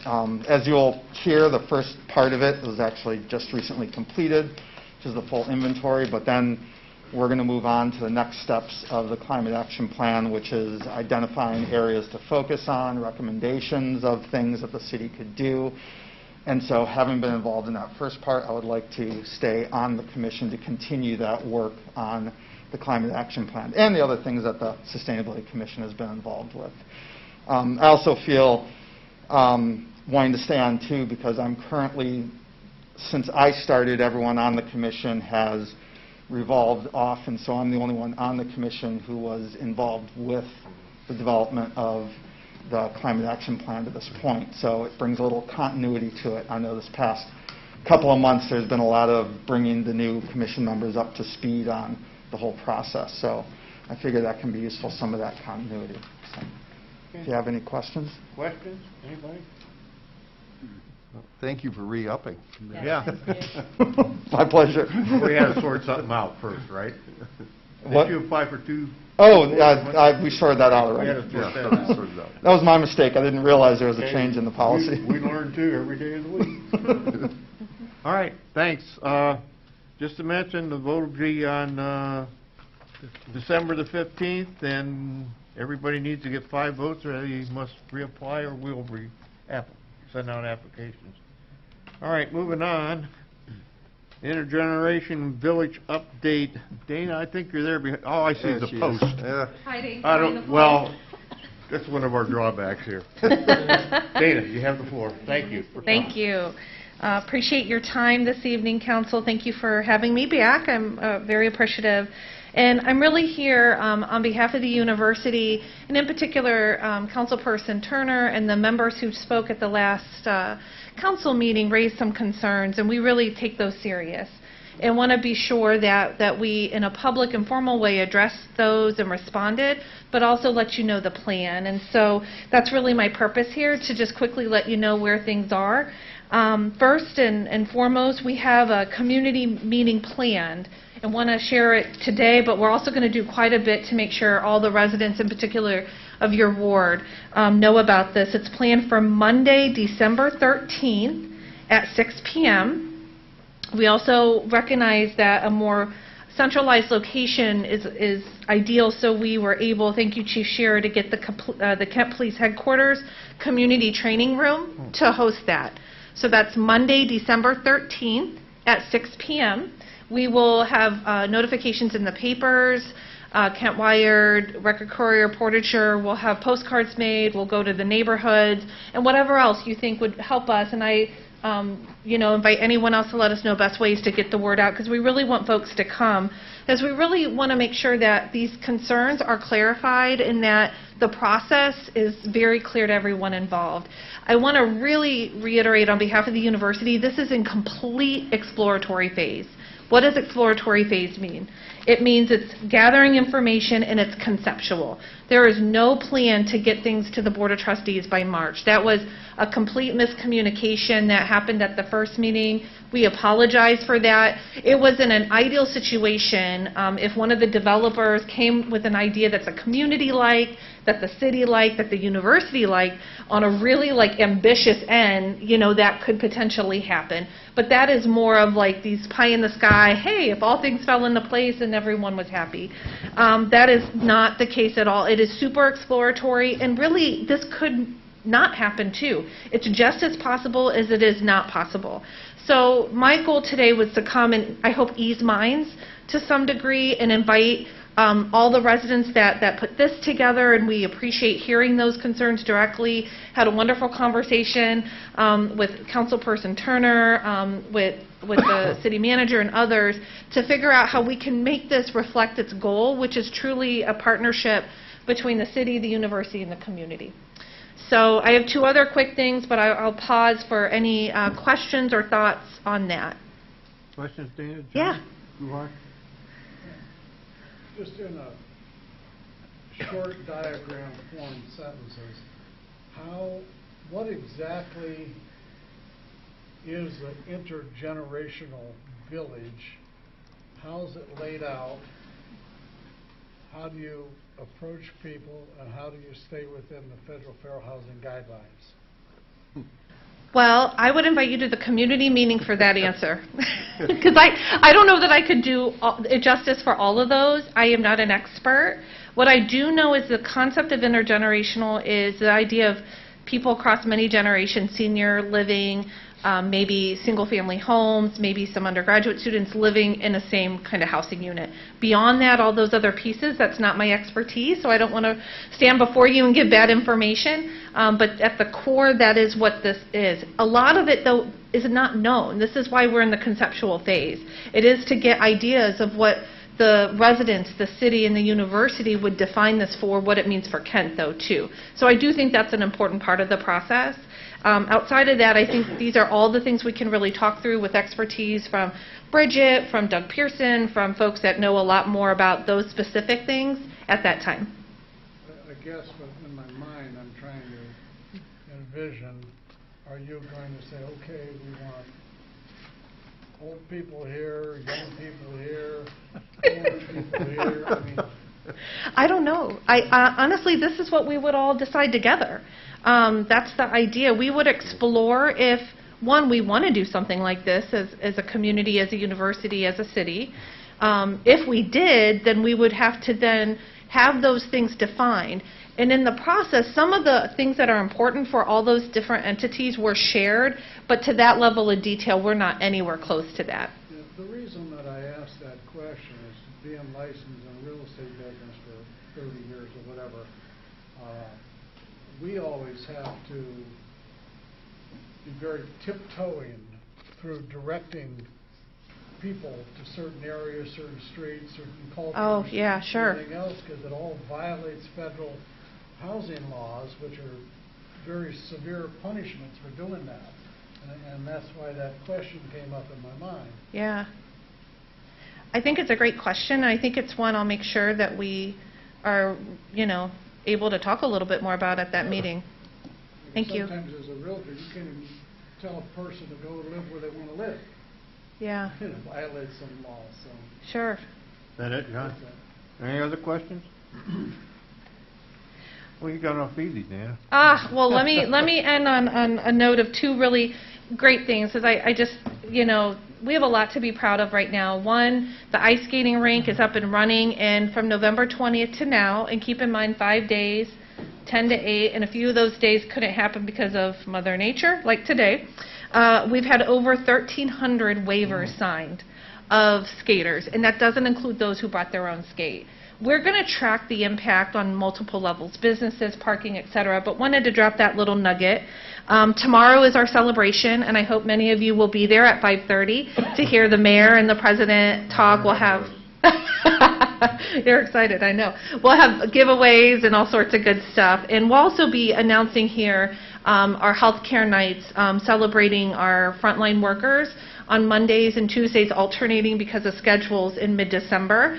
As you'll hear, the first part of it was actually just recently completed, which is the full inventory, but then we're going to move on to the next steps of the climate action plan, which is identifying areas to focus on, recommendations of things that the city could do. And so having been involved in that first part, I would like to stay on the commission to continue that work on the climate action plan and the other things that the Sustainability Commission has been involved with. I also feel wanting to stay on too because I'm currently, since I started, everyone on the commission has revolved off, and so I'm the only one on the commission who was involved with the development of the climate action plan to this point. So it brings a little continuity to it. I know this past couple of months, there's been a lot of bringing the new commission members up to speed on the whole process. So I figure that can be useful, some of that continuity. So, if you have any questions? Questions? Anybody? Thank you for re-upping. Yeah. My pleasure. We had to sort something out first, right? What? Did you apply for 2? Oh, yeah, we sorted that out We had already. to sort Yeah, that out. sorted out. That was my mistake. I didn't realize there was a Okay. change in the policy. We learn too every day of the week. All right, thanks. Just to mention, the vote will be on December the 15th, and everybody needs to get 5 votes, or they must reapply, or we'll send out applications. All right, moving on. Intergeneration Village update. Dana, I think you're there. Oh, I see There the she is. post. Yeah. Hiding I behind don't, the well, that's one of our drawbacks here. Dana, you have the floor. Thank you. for Thank coming. you. Appreciate your time this evening, Council. Thank you for having me back. I'm very appreciative. And I'm really here on behalf of the university, and in particular, Councilperson Turner and the members who spoke at the last council meeting raised some concerns, and we really take those serious. And want to be sure that we, in a public and formal way, address those and responded, but also let you know the plan. And so that's really my purpose here, to just quickly let you know where things are. First and foremost, we have a community meeting planned and want to share it today, but we're also going to do quite a bit to make sure all the residents, in particular of your ward, know about this. It's planned for Monday, December 13th at 6 p.m. We also recognize that a more centralized location is ideal, so we were able, thank you Chief Shearer, to get the Kent Police Headquarters Community Training Room to host that. So that's Monday, December 13th at 6 p.m. We will have notifications in the papers, Kent Wired, Record Courier, Portraiture. We'll have postcards made. We'll go to the neighborhoods and whatever else you think would help us. And I invite anyone else to let us know best ways to get the word out, because we really want folks to come, as we really want to make sure that these concerns are clarified and that the process is very clear to everyone involved. I want to really reiterate on behalf of the university, this is in complete exploratory phase. What does exploratory phase mean? It means it's gathering information and it's conceptual. There is no plan to get things to the Board of Trustees by March. That was a complete miscommunication that happened at the first meeting. We apologize for that. It was in an ideal situation if one of the developers came with an idea that's a community like, that the city like, that the university like, on a really ambitious end, that could potentially happen. But that is more of these pie in the sky, hey, if all things fell into place and everyone was happy. That is not the case at all. It is super exploratory, and really this could not happen too. It's just as possible as it is not possible. So my goal today was to come and, I hope, ease minds to some degree and invite all the residents that put this together, and we appreciate hearing those concerns directly. Had a wonderful conversation with Councilperson Turner, with the city manager and others, to figure out how we can make this reflect its goal, which is truly a partnership between the city, the university, and the community. So I have 2 other quick things, but I'll pause for any questions or thoughts on that. Questions, Dana? John? Yeah. Guhar? Just in a short diagram form sentences, what exactly is the intergenerational village? How is it laid out? How do you approach people, and how do you stay within the federal fair housing guidelines? Well, I would invite you to the community meeting for that answer, because I don't know that I could do justice for all of those. I am not an expert. What I do know is the concept of intergenerational is the idea of people across many generations, senior living, maybe single-family homes, maybe some undergraduate students living in the same kind of housing unit. Beyond that, all those other pieces, that's not my expertise, so I don't want to stand before you and give bad information, but at the core, that is what this is. A lot of it, though, is not known. This is why we're in the conceptual phase. It is to get ideas of what the residents, the city, and the university would define this for, what it means for Kent, though, too. So I do think that's an important part of the process. Outside of that, I think these are all the things we can really talk through with expertise from Bridget, from Doug Pearson, from folks that know a lot more about those specific things at that time. I guess in my mind, I'm trying to envision, are you going to say, okay, we want old people here, young people here, older people here? I mean, I don't know. Honestly, this is what we would all decide together. That's the idea. We would explore if, one, we want to do something like this as a community, as a university, as a city. If we did, then we would have to then have those things defined. And in the process, some of the things that are important for all those different entities were shared, but to that level of detail, we're not anywhere close to that. Yeah, the reason that I asked that question is being licensed in real estate business for 30 years or whatever, we always have to be very tiptoeing through directing people to certain areas, certain streets, certain cultures. Oh, yeah, sure. Everything else, because it all violates federal housing laws, which are very severe punishments for doing that. And that's why that question came up in my mind. Yeah. I think it's a great question. I think it's one I'll make sure that we are, able to talk a little bit more about at that meeting. Thank you. Sometimes as a realtor, you can't even tell a person to go live where they want to live. Yeah. It violates some laws, so. Sure. Is that it, John? Any other questions? Well, you got off easy, Dan. Well, let me end on a note of two really great things, because I just, we have a lot to be proud of right now. One, the ice skating rink is up and running, and from November 20th to now, and keep in mind 5 days, 10 to 8, and a few of those days couldn't happen because of Mother Nature, like today. We've had over 1,300 waivers signed of skaters, and that doesn't include those who brought their own skate. We're going to track the impact on multiple levels, businesses, parking, et cetera, but wanted to drop that little nugget. Tomorrow is our celebration, and I hope many of you will be there at 5:30 to hear the mayor and the president talk. We'll have... You're excited, I know. We'll have giveaways and all sorts of good stuff. And we'll also be announcing here our healthcare nights, celebrating our frontline workers on Mondays and Tuesdays, alternating because of schedules in mid-December.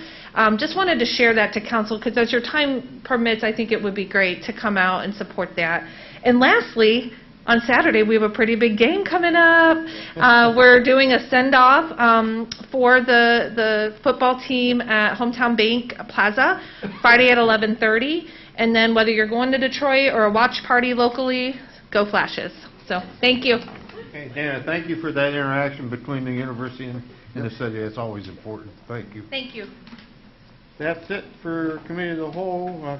Just wanted to share that to council, because as your time permits, I think it would be great to come out and support that. And lastly, on Saturday, we have a pretty big game coming up. We're doing a send-off for the football team at Hometown Bank Plaza, Friday at 11:30. And then whether you're going to Detroit or a watch party locally, go Flashes. So thank you. Okay, Dana, thank you for that interaction between the university and the city. It's always important. Thank you. Thank you. That's it for committee of the whole,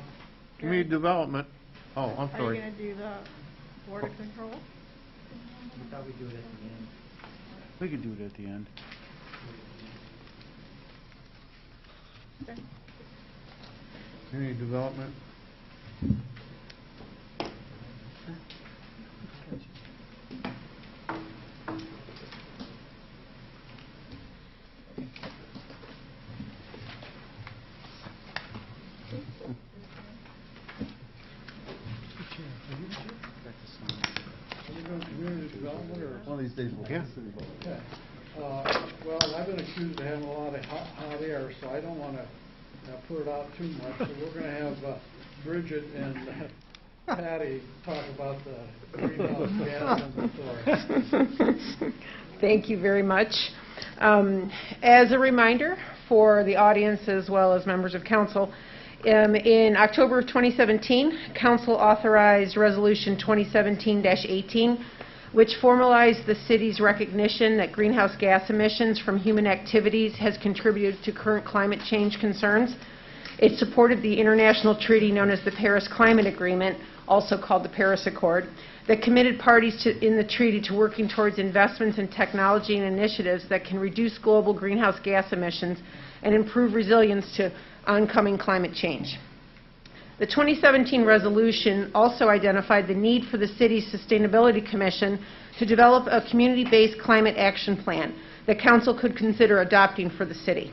community development. Oh, I'm sorry. Are you going to do the Board of Control? We thought we'd do it at the end. We could do it at the end. Okay. Community development. One of these days we'll Yeah. city hall. Okay. Well, I've been accused of having a lot of hot air, so I don't want to put it out too much. So we're going to have Bridget and Patty talk about the greenhouse gas inventory. Thank you very much. As a reminder for the audience as well as members of council, in October of 2017, council authorized Resolution 2017-18, which formalized the city's recognition that greenhouse gas emissions from human activities has contributed to current climate change concerns. It supported the international treaty known as the Paris Climate Agreement, also called the Paris Accord, that committed parties in the treaty to working towards investments in technology and initiatives that can reduce global greenhouse gas emissions and improve resilience to oncoming climate change. The 2017 resolution also identified the need for the city's Sustainability Commission to develop a community-based climate action plan that council could consider adopting for the city.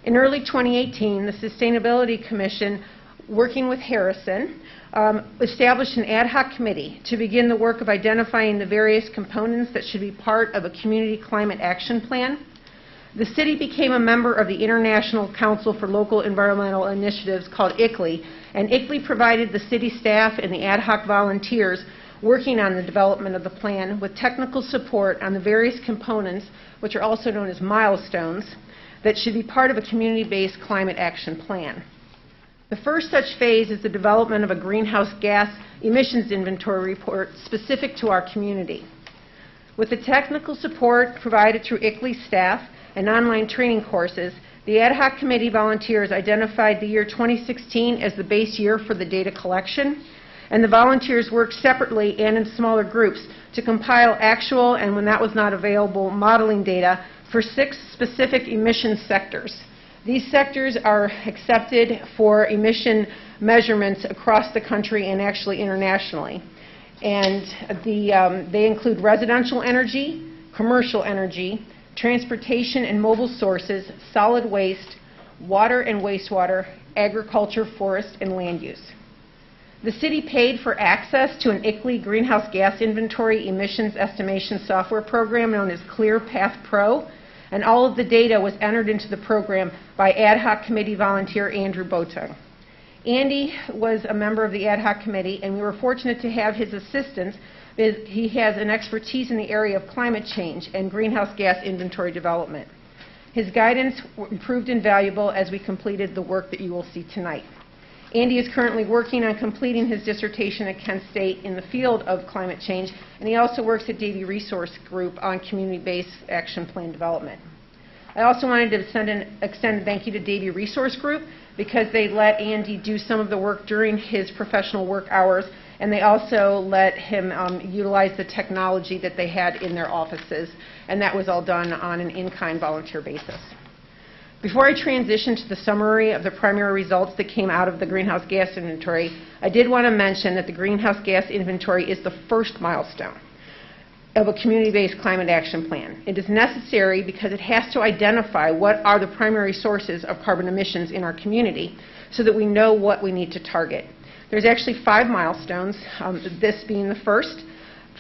In early 2018, the Sustainability Commission working with Harrison, established an ad hoc committee to begin the work of identifying the various components that should be part of a community climate action plan. The city became a member of the International Council for Local Environmental Initiatives called ICLEI, and ICLEI provided the city staff and the ad hoc volunteers working on the development of the plan with technical support on the various components, which are also known as milestones, that should be part of a community-based climate action plan. The first such phase is the development of a greenhouse gas emissions inventory report specific to our community. With the technical support provided through ICLEI staff and online training courses, the ad hoc committee volunteers identified the year 2016 as the base year for the data collection, and the volunteers worked separately and in smaller groups to compile actual, and when that was not available, modeling data for 6 specific emission sectors. These sectors are accepted for emission measurements across the country and actually internationally. And they include residential energy, commercial energy, transportation and mobile sources, solid waste, water and wastewater, agriculture, forest, and land use. The city paid for access to an ICLEI greenhouse gas inventory emissions estimation software program known as ClearPath Pro, and all of the data was entered into the program by ad hoc committee volunteer Andrew Botung. Andy was a member of the ad hoc committee, and we were fortunate to have his assistance. He has an expertise in the area of climate change and greenhouse gas inventory development. His guidance proved invaluable as we completed the work that you will see tonight. Andy is currently working on completing his dissertation at Kent State in the field of climate change, and he also works at Davie Resource Group on community-based action plan development. I also wanted to extend a thank you to Davie Resource Group because they let Andy do some of the work during his professional work hours, and they also let him utilize the technology that they had in their offices, and that was all done on an in-kind volunteer basis. Before I transition to the summary of the primary results that came out of the greenhouse gas inventory, I did want to mention that the greenhouse gas inventory is the first milestone of a community-based climate action plan. It is necessary because it has to identify what are the primary sources of carbon emissions in our community so that we know what we need to target. There's actually 5 milestones, this being the first.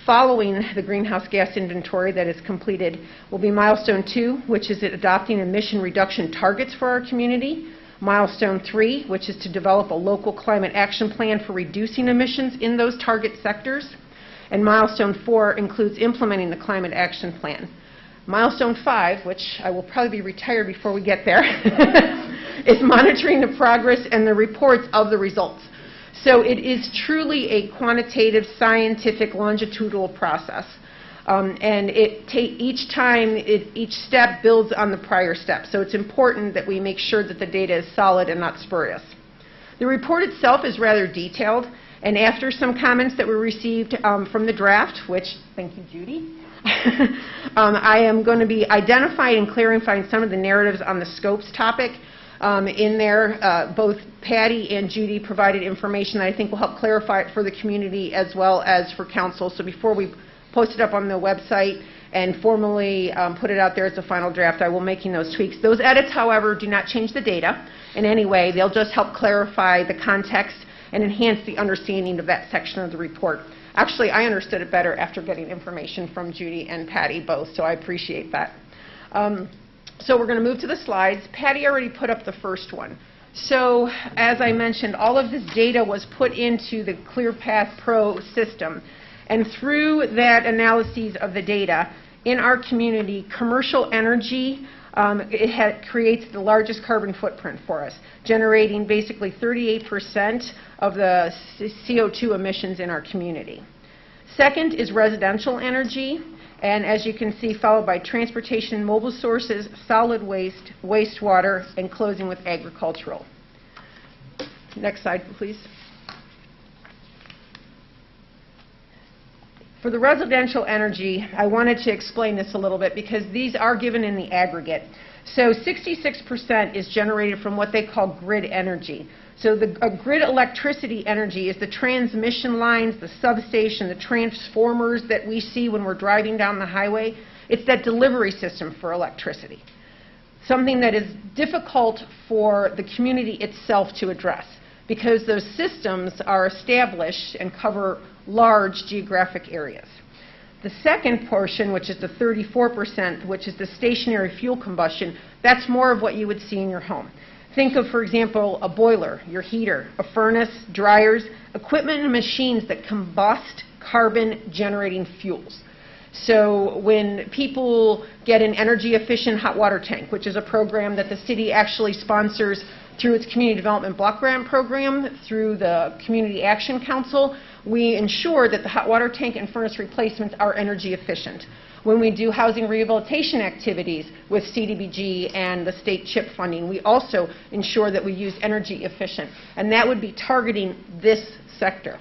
Following the greenhouse gas inventory that is completed will be milestone 2, which is adopting emission reduction targets for our community. Milestone 3, which is to develop a local climate action plan for reducing emissions in those target sectors. And milestone 4 includes implementing the climate action plan. Milestone 5, which I will probably be retired before we get there, is monitoring the progress and the reports of the results. So it is truly a quantitative, scientific, longitudinal process. And each step builds on the prior step. So it's important that we make sure that the data is solid and not spurious. The report itself is rather detailed. And after some comments that were received from the draft, which, thank you, Judy, I am going to be identifying and clarifying some of the narratives on the scopes topic. In there, both Patty and Judy provided information that I think will help clarify it for the community as well as for council. So before we post it up on the website and formally put it out there as a final draft, I will be making those tweaks. Those edits, however, do not change the data in any way. They'll just help clarify the context and enhance the understanding of that section of the report. Actually, I understood it better after getting information from Judy and Patty both, so I appreciate that. So we're going to move to the slides. Patty already put up the first one. So as I mentioned, all of this data was put into the ClearPath Pro system. And through that analysis of the data, in our community, commercial energy creates the largest carbon footprint for us, generating basically 38% of the CO2 emissions in our community. Second is residential energy. And as you can see, followed by transportation and mobile sources, solid waste, wastewater, and closing with agricultural. Next slide, please. For the residential energy, I wanted to explain this a little bit because these are given in the aggregate. So 66% is generated from what they call grid energy. So grid electricity energy is the transmission lines, the substation, the transformers that we see when we're driving down the highway. It's that delivery system for electricity, something that is difficult for the community itself to address. because those systems are established and cover large geographic areas. The second portion, which is the 34%, which is the stationary fuel combustion, that's more of what you would see in your home. Think of, for example, a boiler, your heater, a furnace, dryers, equipment and machines that combust carbon-generating fuels. So when people get an energy-efficient hot water tank, which is a program that the city actually sponsors through its Community Development Block Grant Program, through the Community Action Council, we ensure that the hot water tank and furnace replacements are energy efficient. When we do housing rehabilitation activities with CDBG and the state CHIP funding, we also ensure that we use energy efficient. And that would be targeting this sector.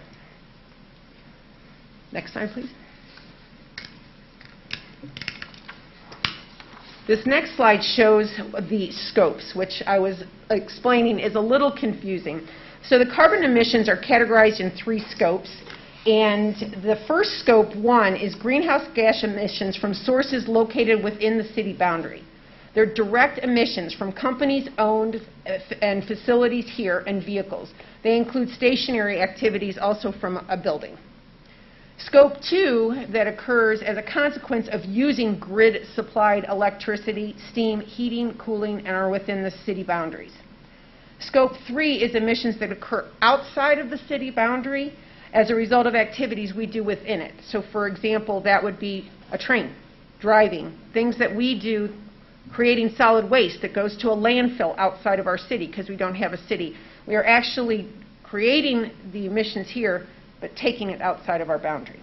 Next slide, please. This next slide shows the scopes, which I was explaining is a little confusing. So the carbon emissions are categorized in 3 scopes, and the first scope 1 is greenhouse gas emissions from sources located within the city boundary. They're direct emissions from companies owned and facilities here and vehicles. They include stationary activities also from a building. Scope 2, that occurs as a consequence of using grid-supplied electricity, steam, heating, cooling, and are within the city boundaries. Scope 3 is emissions that occur outside of the city boundary as a result of activities we do within it. So, for example, that would be a train, driving, things that we do, creating solid waste that goes to a landfill outside of our city because we don't have a city. We are actually creating the emissions here, but taking it outside of our boundary.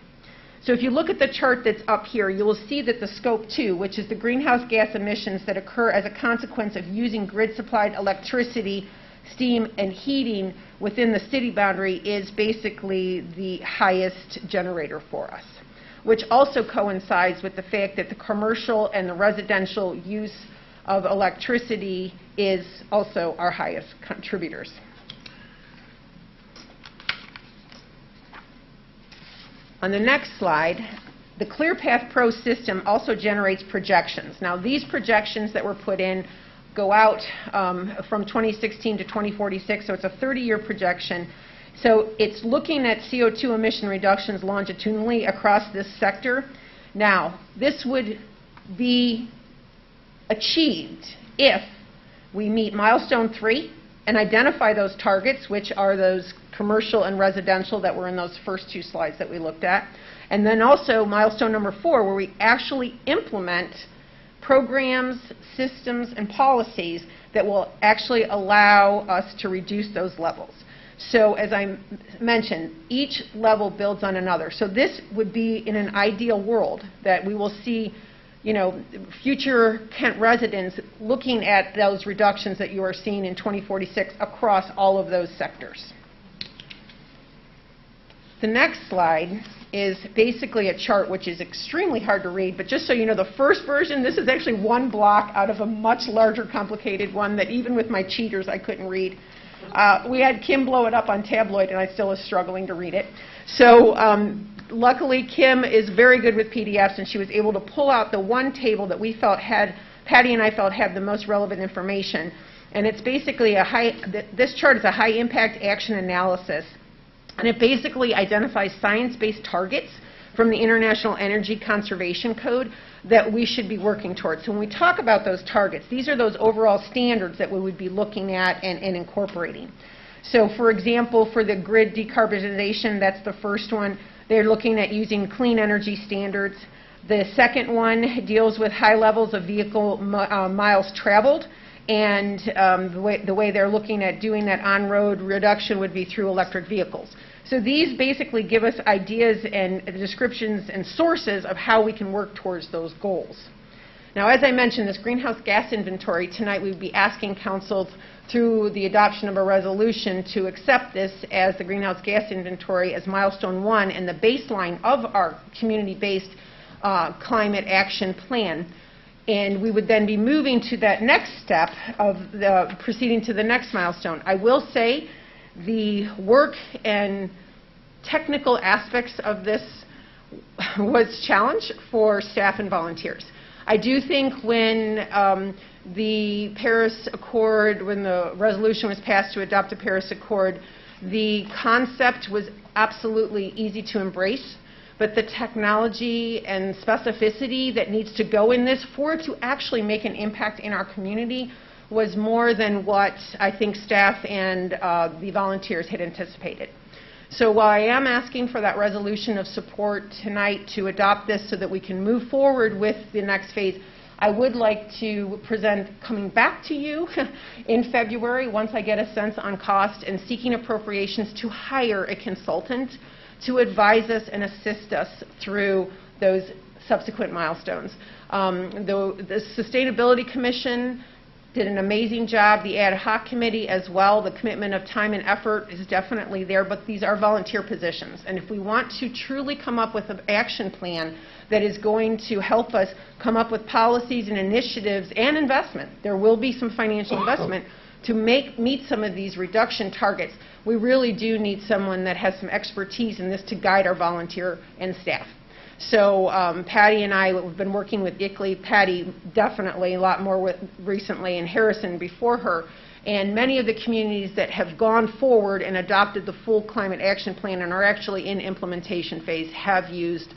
So if you look at the chart that's up here, you will see that the Scope 2, which is the greenhouse gas emissions that occur as a consequence of using grid-supplied electricity, steam, and heating within the city boundary, is basically the highest generator for us, which also coincides with the fact that the commercial and the residential use of electricity is also our highest contributors. On the next slide, the ClearPath Pro system also generates projections. Now, these projections that were put in go out from 2016 to 2046, so it's a 30-year projection. So it's looking at CO2 emission reductions longitudinally across this sector. Now, this would be achieved if we meet milestone 3 and identify those targets, which are those commercial and residential that were in those first 2 slides that we looked at. And then also milestone number 4, where we actually implement programs, systems, and policies that will actually allow us to reduce those levels. So as I mentioned, each level builds on another. So this would be in an ideal world that we will see, you know, future Kent residents looking at those reductions that you are seeing in 2046 across all of those sectors. The next slide is basically a chart which is extremely hard to read, but just so you know, the first version, this is actually 1 block out of a much larger, complicated one that even with my cheaters I couldn't read. We had Kim blow it up on tabloid, and I still was struggling to read it. So luckily, Kim is very good with PDFs, and she was able to pull out the one table that we felt had, Patty and I felt had the most relevant information. And it's basically this chart is a high impact action analysis. And it basically identifies science-based targets from the International Energy Conservation Code that we should be working towards. So when we talk about those targets, these are those overall standards that we would be looking at and incorporating. So for example, for the grid decarbonization, that's the first one. They're looking at using clean energy standards. The second one deals with high levels of vehicle miles traveled. And the way they're looking at doing that on-road reduction would be through electric vehicles. So these basically give us ideas and descriptions and sources of how we can work towards those goals. Now, as I mentioned, this greenhouse gas inventory, tonight we would be asking council through the adoption of a resolution to accept this as the greenhouse gas inventory as milestone 1 and the baseline of our community-based climate action plan. And we would then be moving to that next step of proceeding to the next milestone. I will say the work and technical aspects of this was challenge for staff and volunteers. I do think when the Paris Accord, when the resolution was passed to adopt the Paris Accord, the concept was absolutely easy to embrace, but the technology and specificity that needs to go in this for it to actually make an impact in our community was more than what I think staff and the volunteers had anticipated. So while I am asking for that resolution of support tonight to adopt this so that we can move forward with the next phase, I would like to present coming back to you in February once I get a sense on cost and seeking appropriations to hire a consultant to advise us and assist us through those subsequent milestones. The Sustainability Commission did an amazing job. The ad hoc committee as well. The commitment of time and effort is definitely there, but these are volunteer positions. And if we want to truly come up with an action plan that is going to help us come up with policies and initiatives and investment, there will be some financial investment to meet some of these reduction targets. We really do need someone that has some expertise in this to guide our volunteer and staff. So Patty and I have been working with ICLEI, Patty definitely a lot more recently, and Harrison before her. And many of the communities that have gone forward and adopted the full climate action plan and are actually in implementation phase have used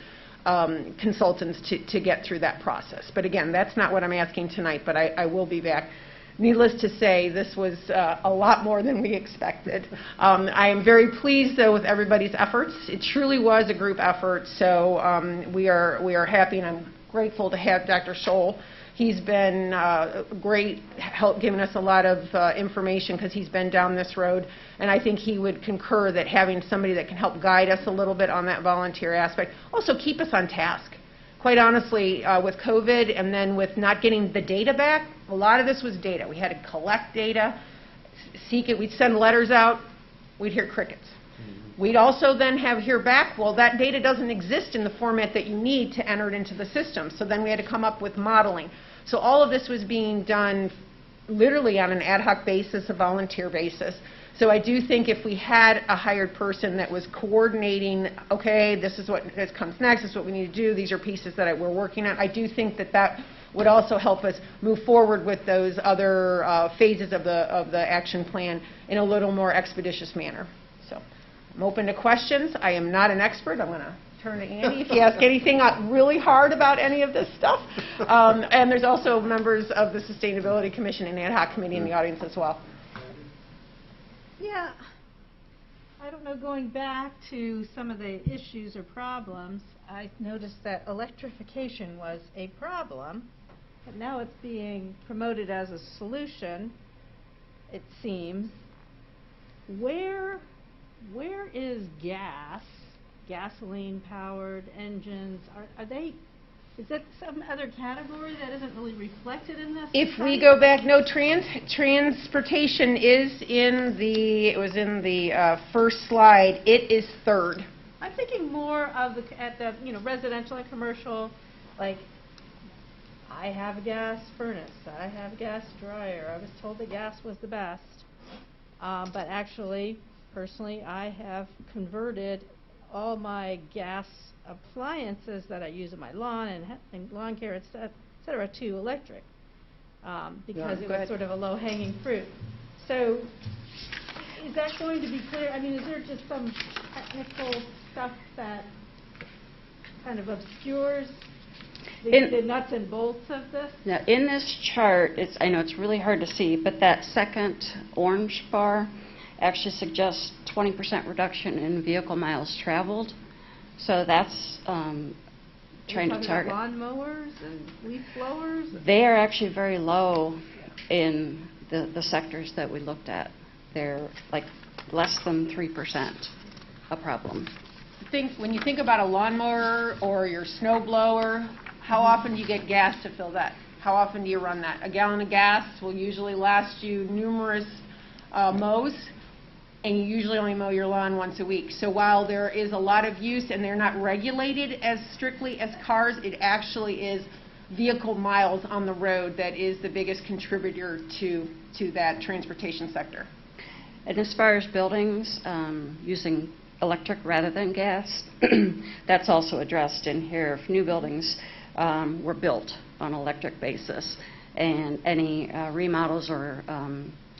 consultants to get through that process. But again, that's not what I'm asking tonight, but I will be back. Needless to say, this was a lot more than we expected. I am very pleased, though, with everybody's efforts. It truly was a group effort, so we are happy, and I'm grateful to have Dr. Scholl. He's been great, help giving us a lot of information because he's been down this road, and I think he would concur that having somebody that can help guide us a little bit on that volunteer aspect, also keep us on task. Quite honestly, with COVID and then with not getting the data back, a lot of this was data. We had to collect data, seek it. We'd send letters out. We'd hear crickets. We'd also then hear back, well, that data doesn't exist in the format that you need to enter it into the system. So then we had to come up with modeling. So all of this was being done literally on an ad hoc basis, a volunteer basis. So I do think if we had a hired person that was coordinating, okay, this is what comes next, this is what we need to do, these are pieces that we're working on, I do think that would also help us move forward with those other phases of the action plan in a little more expeditious manner. So I'm open to questions. I am not an expert. I'm going to turn to Andy if you ask anything really hard about any of this stuff. And there's also members of the Sustainability Commission and Ad Hoc Committee in the audience as well. Yeah, I don't know, going back to some of the issues or problems, I noticed that electrification was a problem, but now it's being promoted as a solution, it seems. Where is gasoline-powered engines, is that some other category that isn't really reflected in this? If we go back, no, transportation is it was in the first slide. It is third. I'm thinking more of at the residential and commercial, like I have a gas furnace, I have a gas dryer. I was told that gas was the best, but actually, personally, I have converted all my gas appliances that I use in my lawn and lawn care, et cetera, to electric because it was sort of a low-hanging fruit. So is that going to be clear? I mean, is there just some technical stuff that kind of obscures the nuts and bolts of this? Now, in this chart, I know it's really hard to see, but that second orange bar actually suggests 20% reduction in vehicle miles traveled. So that's trying to target. Lawn mowers and leaf blowers? They are actually very low in the sectors that we looked at. They're like less than 3% a problem. When you think about a lawnmower or your snow blower, how often do you get gas to fill that? How often do you run that? A gallon of gas will usually last you numerous mows, and you usually only mow your lawn once a week. So while there is a lot of use and they're not regulated as strictly as cars, it actually is vehicle miles on the road that is the biggest contributor to that transportation sector. And as far as buildings, using electric rather than gas, that's also addressed in here. If new buildings were built on an electric basis, and any remodels or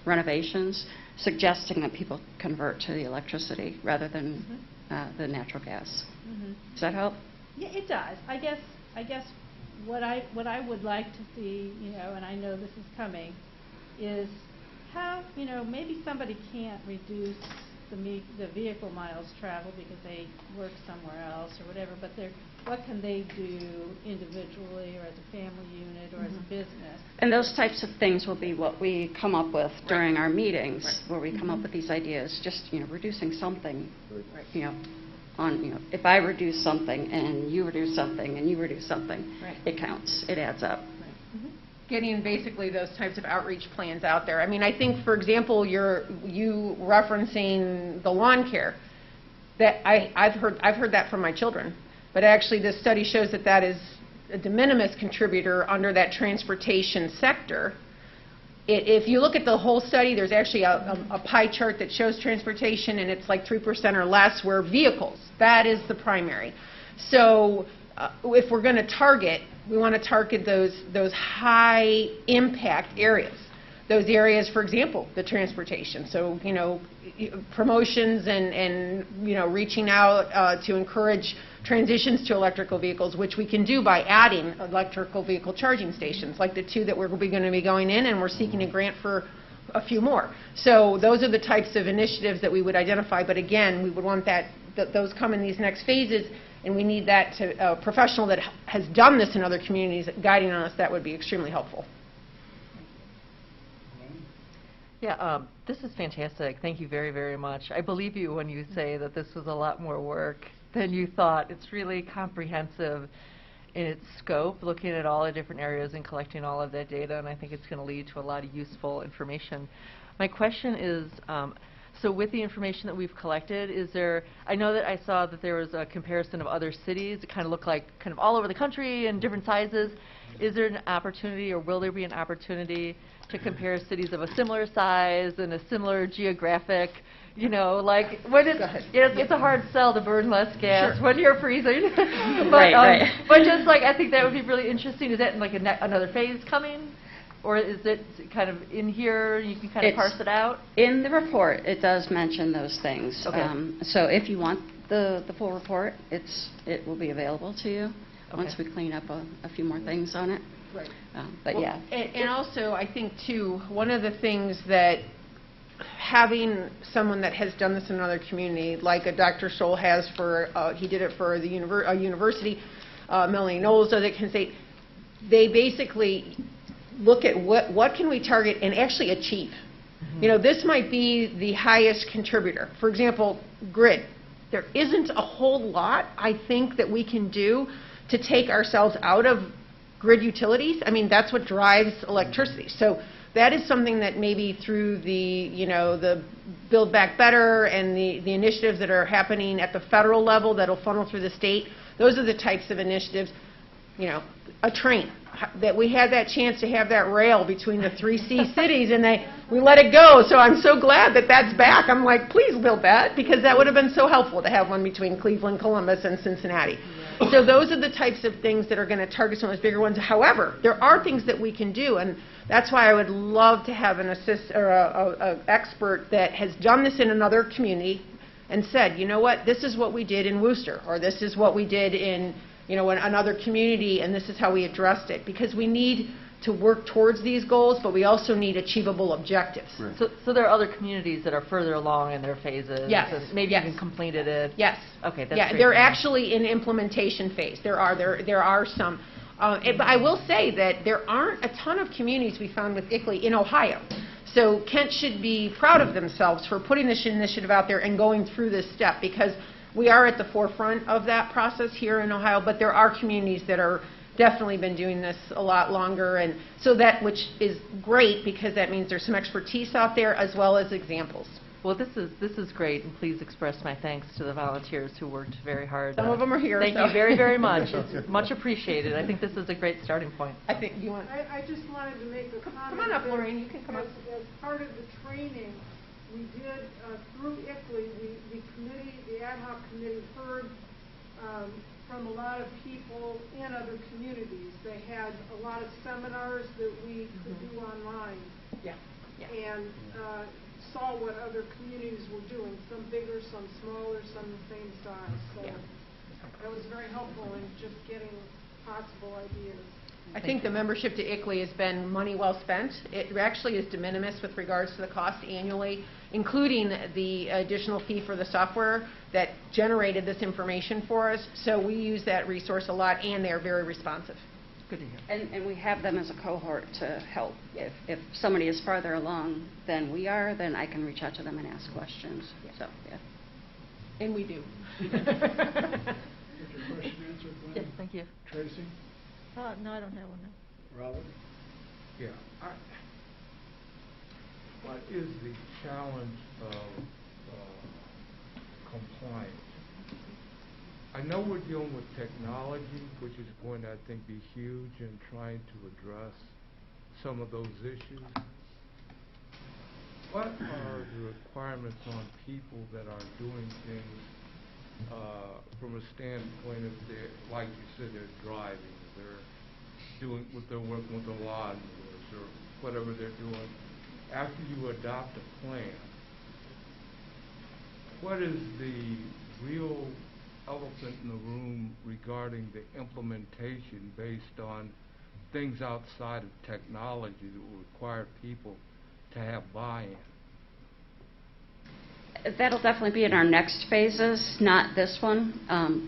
renovations, suggesting that people convert to the electricity rather than the natural gas. Does that help? Yeah, it does. I guess what I would like to see, and I know this is coming, is how, maybe somebody can't reduce the vehicle miles traveled because they work somewhere else or whatever, but what can they do individually or as a family unit or as a business? And those types of things will be what we come up with during our meetings, where we come up with these ideas, just, reducing something, if I reduce something and you reduce something and you reduce something, it counts, it adds up. Getting basically those types of outreach plans out there. I mean, I think, for example, you referencing the lawn care. That I've heard that from my children, but actually this study shows that is a de minimis contributor under that transportation sector. If you look at the whole study, there's actually a pie chart that shows transportation, and it's like 3% or less where vehicles, that is the primary. So if we're going to target, we want to target those high impact areas. Those areas, for example, the transportation. So, promotions and reaching out to encourage transitions to electrical vehicles, which we can do by adding electrical vehicle charging stations, like the 2 that we're going to be going in, and we're seeking a grant for a few more. So those are the types of initiatives that we would identify, but again, we would want those come in these next phases, and we need that to a professional that has done this in other communities guiding on us. That would be extremely helpful. Yeah, this is fantastic. Thank you very, very much. I believe you when you say that this was a lot more work than you thought. It's really comprehensive in its scope, looking at all the different areas and collecting all of that data, and I think it's going to lead to a lot of useful information. My question is, so with the information that we've collected, I know that I saw that there was a comparison of other cities. It kind of looked like kind of all over the country and different sizes. Is there an opportunity, or will there be an opportunity to compare cities of a similar size and a similar geographic, like when it's a hard sell to burn less gas when you're freezing. But, but just like, I think that would be really interesting. Is that like another phase coming? Or is it kind of in here, you can kind of parse it out? In the report, it does mention those things. Okay. So if you want the full report, it will be available to you once we clean up a few more things on it. Right. But yeah. And also, I think, too, one of the things that having someone that has done this in another community, like a Dr. Scholl has he did it for the university, Melanie Knowles does it, can say, they basically look at what can we target and actually achieve. This might be the highest contributor. For example, grid. There isn't a whole lot, I think, that we can do to take ourselves out of grid utilities. I mean, that's what drives electricity. So that is something that maybe through the Build Back Better and the initiatives that are happening at the federal level that'll funnel through the state, those are the types of initiatives. A train, that we had that chance to have that rail between the 3C cities, and we let it go. So I'm so glad that that's back. I'm like, please build that, because that would have been so helpful to have one between Cleveland, Columbus, and Cincinnati. So those are the types of things that are going to target some of those bigger ones. However, there are things that we can do, and that's why I would love to have an expert that has done this in another community and said, you know what, this is what we did in Worcester, or this is what we did in in another community, and this is how we addressed it. Because we need to work towards these goals, but we also need achievable objectives. Right. So there are other communities that are further along in their phases. Yes. And maybe even completed it. Yes. Okay. That's great. They're actually in implementation phase. There are some. But I will say that there aren't a ton of communities we found with ICLEI in Ohio. So Kent should be proud of themselves for putting this initiative out there and going through this step, because we are at the forefront of that process here in Ohio, but there are communities that are definitely been doing this a lot longer, and so which is great, because that means there's some expertise out there as well as examples. Well, this is great, and please express my thanks to the volunteers who worked very hard. Some of them are here. Thank you very, very much. It's much appreciated. I think this is a great starting point. I think you want. I just wanted to make a comment. Come on up, Lorraine. You can come up. As part of the training, we did through ICLEI, the ad hoc committee heard from a lot of people in other communities. They had a lot of seminars that we could do online. Yeah. And saw what other communities were doing, some bigger, some smaller, some the same size. So that was very helpful in just getting possible ideas. I think the membership to ICLEI has been money well spent. It actually is de minimis with regards to the cost annually, including the additional fee for the software that generated this information for us. So we use that resource a lot, and they're very responsive. Good to hear. And we have them as a cohort to help. If somebody is farther along than we are, then I can reach out to them and ask questions. So, yeah. And we do. Did your question answered, Glenn? Yes, thank you. Tracy? No, I don't have one now. Robert? Yeah. What is the challenge of compliance? I know we're dealing with technology, which is going to, I think, be huge in trying to address some of those issues. What are the requirements on people that are doing things from a standpoint of their, like you said, they're driving, they're doing what they're working with the lawnmowers or whatever they're doing. After you adopt a plan, what is the real elephant in the room regarding the implementation based on things outside of technology that will require people to have buy-in? That'll definitely be in our next phases, not this one,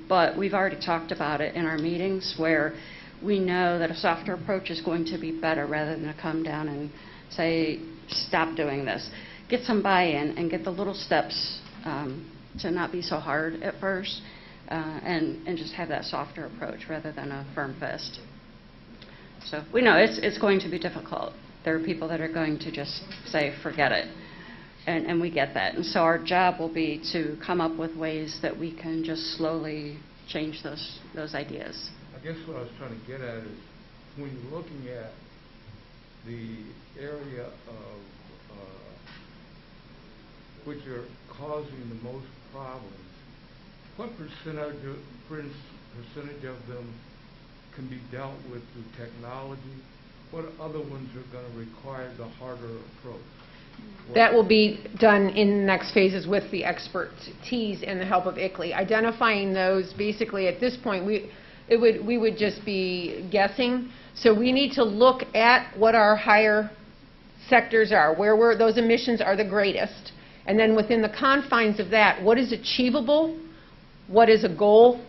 but we've already talked about it in our meetings where we know that a softer approach is going to be better rather than to come down and say, stop doing this. Get some buy-in and get the little steps to not be so hard at first and just have that softer approach rather than a firm fist. So we know it's going to be difficult. There are people that are going to just say, forget it. And we get that. And so our job will be to come up with ways that we can just slowly change those ideas. I guess what I was trying to get at is when you're looking at the area of which are causing the most problems, what percentage of them can be dealt with through technology? What other ones are going to require the harder approach? That will be done in the next phases with the expertise and the help of ICLEI. Identifying those, basically at this point, we would just be guessing. So we need to look at what our higher sectors are, where those emissions are the greatest, and then within the confines of that, what is achievable, what is a goal,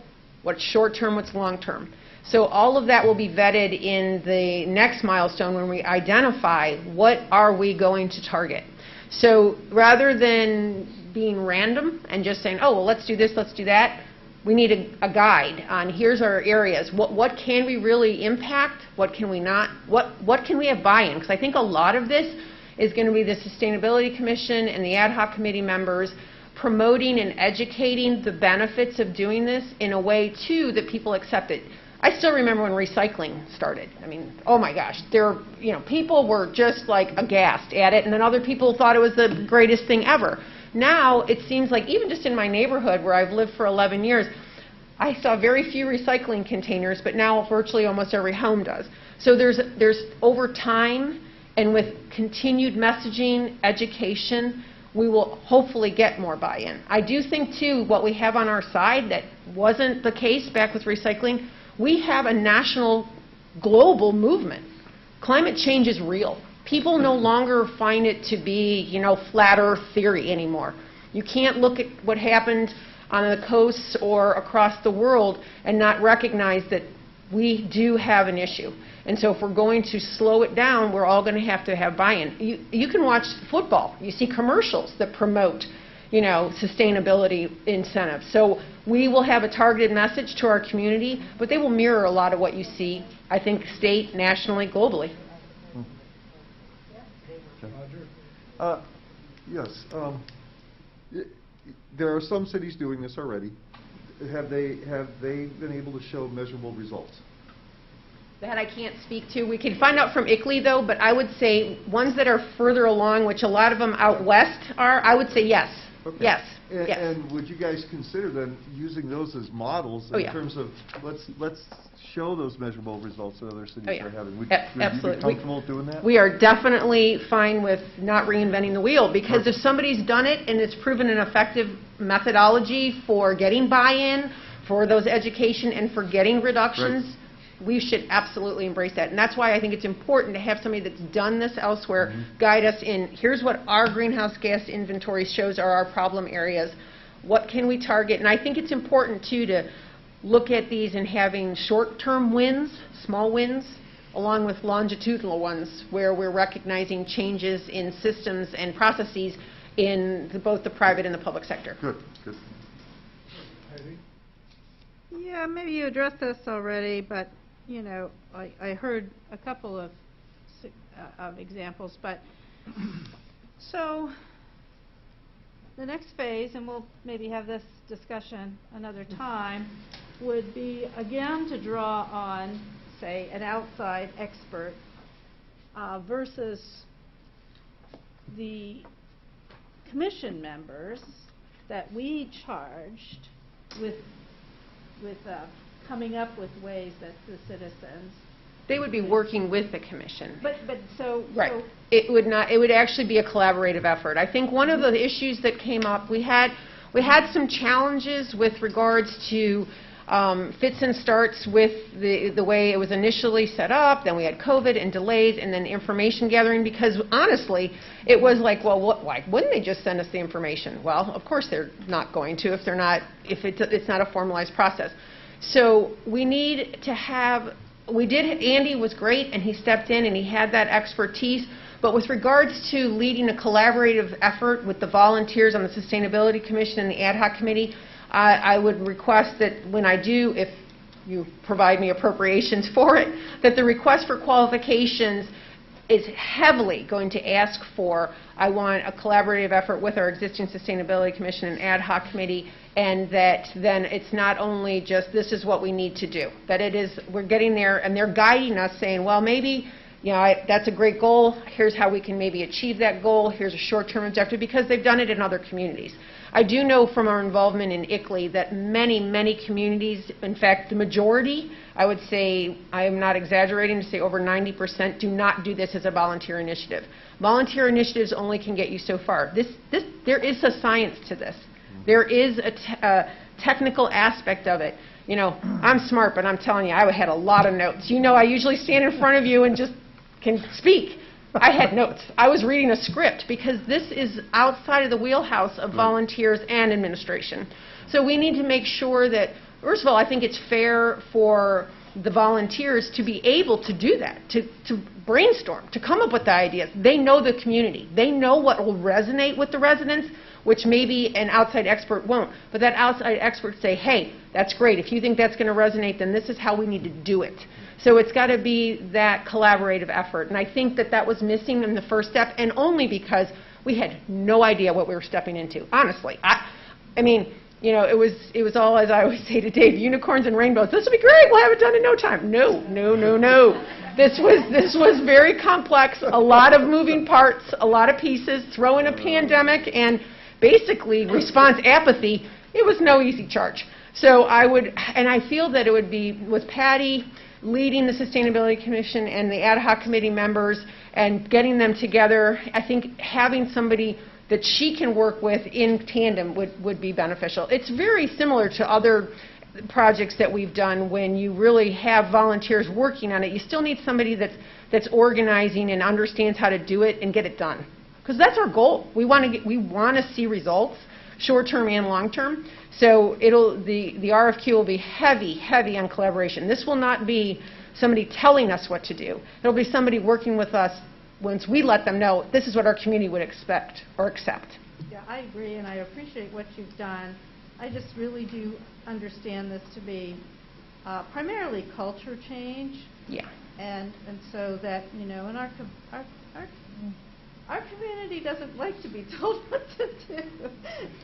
what's short-term, what's long-term. So all of that will be vetted in the next milestone when we identify what are we going to target. So rather than being random and just saying, oh, well, let's do this, let's do that, we need a guide on here's our areas. What can we really impact? What can we not? What can we have buy-in? Because I think a lot of this is going to be the Sustainability Commission and the ad hoc committee members promoting and educating the benefits of doing this in a way, too, that people accept it. I still remember when recycling started. I mean, oh my gosh, people were just like aghast at it, and then other people thought it was the greatest thing ever. Now, it seems like even just in my neighborhood where I've lived for 11 years, I saw very few recycling containers, but now virtually almost every home does. So there's over time and with continued messaging, education, we will hopefully get more buy-in. I do think, too, what we have on our side that wasn't the case back with recycling, we have a national, global movement. Climate change is real. People no longer find it to be, flat earth theory anymore. You can't look at what happened on the coasts or across the world and not recognize that we do have an issue. And so if we're going to slow it down, we're all going to have buy-in. You can watch football. You see commercials that promote, sustainability incentives. So we will have a targeted message to our community, but they will mirror a lot of what you see, I think, state, nationally, globally. Yes. There are some cities doing this already. Have they been able to show measurable results? That I can't speak to. We can find out from ICLEI, though, but I would say ones that are further along, which a lot of them out west are, I would say yes. Okay. Yes, And, yes. and would you guys consider then using those as models in yeah. terms of let's show those measurable results that other cities Oh, yeah. are having? Would Absolutely. you be comfortable doing that? We are definitely fine with not reinventing the wheel, because if somebody's done it and it's proven an effective methodology for getting buy-in, for those education and for getting reductions, we should absolutely embrace that. And that's why I think it's important to have somebody that's done this elsewhere guide us in, here's what our greenhouse gas inventory shows are our problem areas. What can we target? And I think it's important, too, to look at these and having short-term wins, small wins, along with longitudinal ones, where we're recognizing changes in systems and processes in both the private and the public sector. Good, good. Yeah, maybe you addressed this already, but, you know, I heard a couple of examples, but so the next phase, and we'll maybe have this discussion another time, would be, again, to draw on, say, an outside expert versus the commission members that we charged with coming up with ways that the citizens. They would be working with the commission. But so. Right. So It would not. It would actually be a collaborative effort. I think one of the issues that came up, we had some challenges with regards to fits and starts with the way it was initially set up. Then we had COVID and delays, and then information gathering. Because honestly, it was like, well, why wouldn't they just send us the information? Well, of course they're not going to if it's not a formalized process. So we need to have. Andy was great, and he stepped in and he had that expertise. But with regards to leading a collaborative effort with the volunteers on the Sustainability Commission and the Ad Hoc Committee, I would request that when I do, if you provide me appropriations for it, that the request for qualifications is heavily going to ask for, I want a collaborative effort with our existing Sustainability Commission and Ad Hoc Committee, and that then it's not only just this is what we need to do, that it is, we're getting there and they're guiding us saying, well, maybe, you know, that's a great goal, here's how we can maybe achieve that goal, here's a short-term objective, because they've done it in other communities. I do know from our involvement in ICLEI that many, many communities, in fact, the majority, I would say, I am not exaggerating to say over 90%, do not do this as a volunteer initiative. Volunteer initiatives only can get you so far. There is a science to this. There is a technical aspect of it. You know, I'm smart, but I'm telling you, I had a lot of notes. You know, I usually stand in front of you and just can speak. I had notes. I was reading a script because this is outside of the wheelhouse of volunteers and administration. So we need to make sure that, first of all, I think it's fair for the volunteers to be able to do that, to brainstorm, to come up with the ideas. They know the community. They know what will resonate with the residents, which maybe an outside expert won't. But that outside expert say, hey, that's great. If you think that's going to resonate, then this is how we need to do it. So it's got to be that collaborative effort. And I think that that was missing in the first step, and only because we had no idea what we were stepping into, honestly. I mean, you know, it was all, as I always say to Dave, unicorns and rainbows. This will be great. We'll have it done in no time. No, no, no, no. This was very complex, a lot of moving parts, a lot of pieces, throw in a pandemic, and basically response apathy. It was no easy charge. So I feel that it would be, with Patty leading the Sustainability Commission and the Ad Hoc Committee members and getting them together, I think having somebody that she can work with in tandem would be beneficial. It's very similar to other projects that we've done when you really have volunteers working on it. You still need somebody that's organizing and understands how to do it and get it done. Because that's our goal. We want to see results, short-term and long-term. So the RFQ will be heavy, heavy on collaboration. This will not be somebody telling us what to do. It'll be somebody working with us once we let them know this is what our community would expect or accept. Yeah, I agree, and I appreciate what you've done. I just really do understand this to be primarily culture change. Yeah. And so that, you know, in our community doesn't like to be told what to do.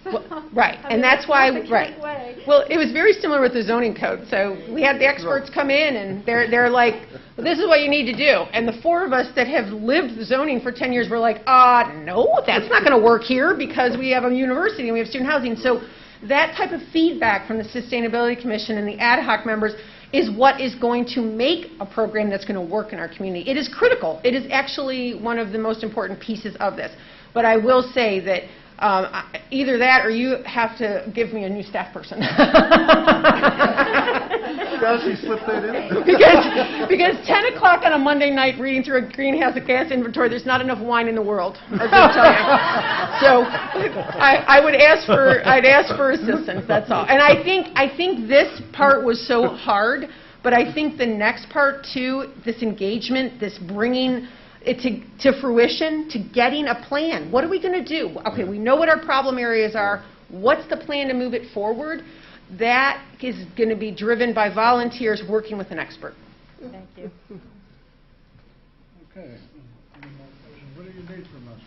So, Right, I mean, and that's why, not the right. way. Well, it was very similar with the zoning code. So we had the experts come in, and they're like, well, this is what you need to do. And the four of us that have lived zoning for 10 years were like, no, that's not going to work here because we have a university and we have student housing. So that type of feedback from the Sustainability Commission and the ad hoc members is what is going to make a program that's going to work in our community. It is critical. It is actually one of the most important pieces of this. But I will say that either that or you have to give me a new staff person. She slipped that in? Because 10 o'clock on a Monday night reading through a greenhouse gas inventory, there's not enough wine in the world. I'll just tell you. So I'd ask for assistance, that's all. And I think this part was so hard, but I think the next part too, this engagement, this bringing it to fruition, to getting a plan. What are we going to do? Okay, we know what our problem areas are. What's the plan to move it forward? That is going to be driven by volunteers working with an expert. Thank you. Okay. What do you need from us?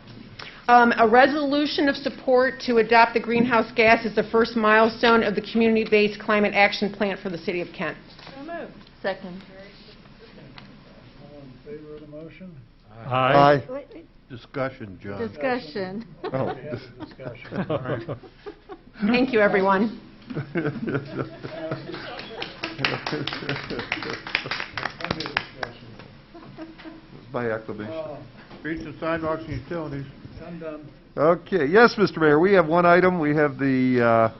A resolution of support to adopt the greenhouse gas as the first milestone of the community-based climate action plan for the city of Kent. So moved. Second. All in favor of the motion? Aye. Wait. Discussion, John. Discussion. Oh. Discussion. All right. Thank you, everyone. Plenty of discussion. By acclamation. Streets and sidewalks and utilities. I'm done. Okay, yes, Mr. Mayor, we have one item. We have the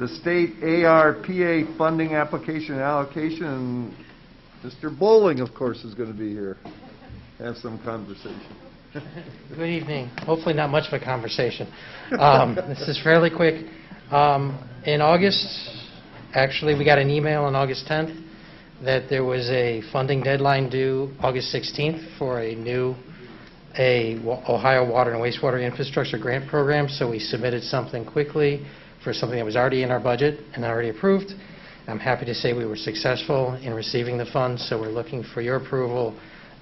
state ARPA funding application and allocation, and Mr. Bowling, of course, is going to be here. Have some conversation. Good evening. Hopefully not much of a conversation. This is fairly quick. In August, actually, we got an email on August 10th that there was a funding deadline due August 16th for a new Ohio Water and Wastewater Infrastructure Grant Program, so we submitted something quickly for something that was already in our budget and already approved. I'm happy to say we were successful in receiving the funds, so we're looking for your approval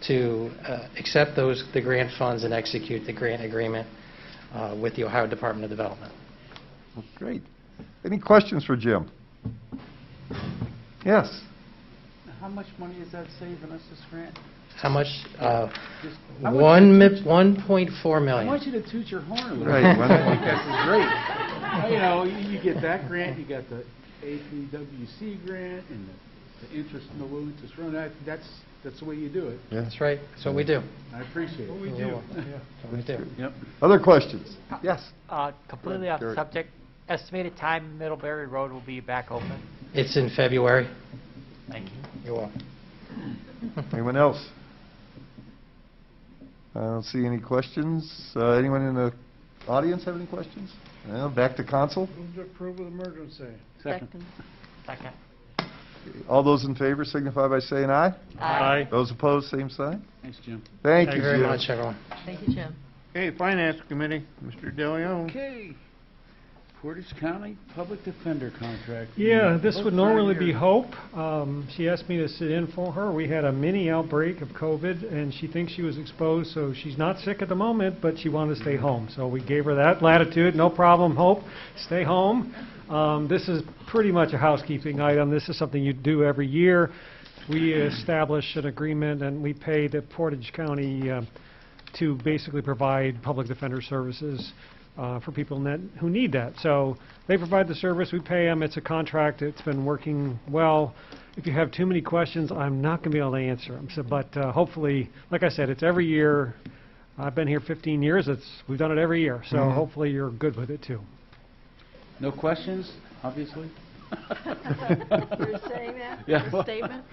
to accept the grant funds and execute the grant agreement with the Ohio Department of Development. Great. Any questions for Jim? Yes. How much money is that saving us, this grant? How much? Just- I want you to- 1.4 I million. want you to toot your horn a little Right, bit. why not? I think that's great. You know, you get that grant, you got the APWC grant, and the interest in the low interest run. That's the way you do it. Yeah. That's right. That's what we do. I appreciate it. What we You're do. welcome. That's what we do. Yep. Other questions? Yes. Completely off the Gary. subject, estimated time Middlebury Road will be back open? It's in February. Thank you. You're welcome. Anyone else? I don't see any questions. Anyone in the audience have any questions? No, back to council. Move to approve with emergency. Second. Second. All those in favor signify by saying aye. Aye. Those opposed, same sign. Thanks, Jim. Thank Thank you, you very Jim. much, everyone. Thank you, Jim. Okay, Finance Committee, Mr. DeLeon. Okay. Portage County Public Defender contract. Yeah, this Both would are normally here. be Hope. She asked me to sit in for her. We had a mini outbreak of COVID, and she thinks she was exposed, so she's not sick at the moment, but she wanted to stay home. So we gave her that latitude. No problem, Hope. Stay home. This is pretty much a housekeeping item. This is something you do every year. We establish an agreement, and we pay the Portage County to basically provide public defender services for people who need that. So they provide the service, we pay them, it's a contract, it's been working well. If you have too many questions, I'm not going to be able to answer them. So, but hopefully, like I said, it's every year. I've been here 15 years, we've done it every year, so hopefully you're good with it too. No questions, obviously? You're saying that? Yeah. A statement?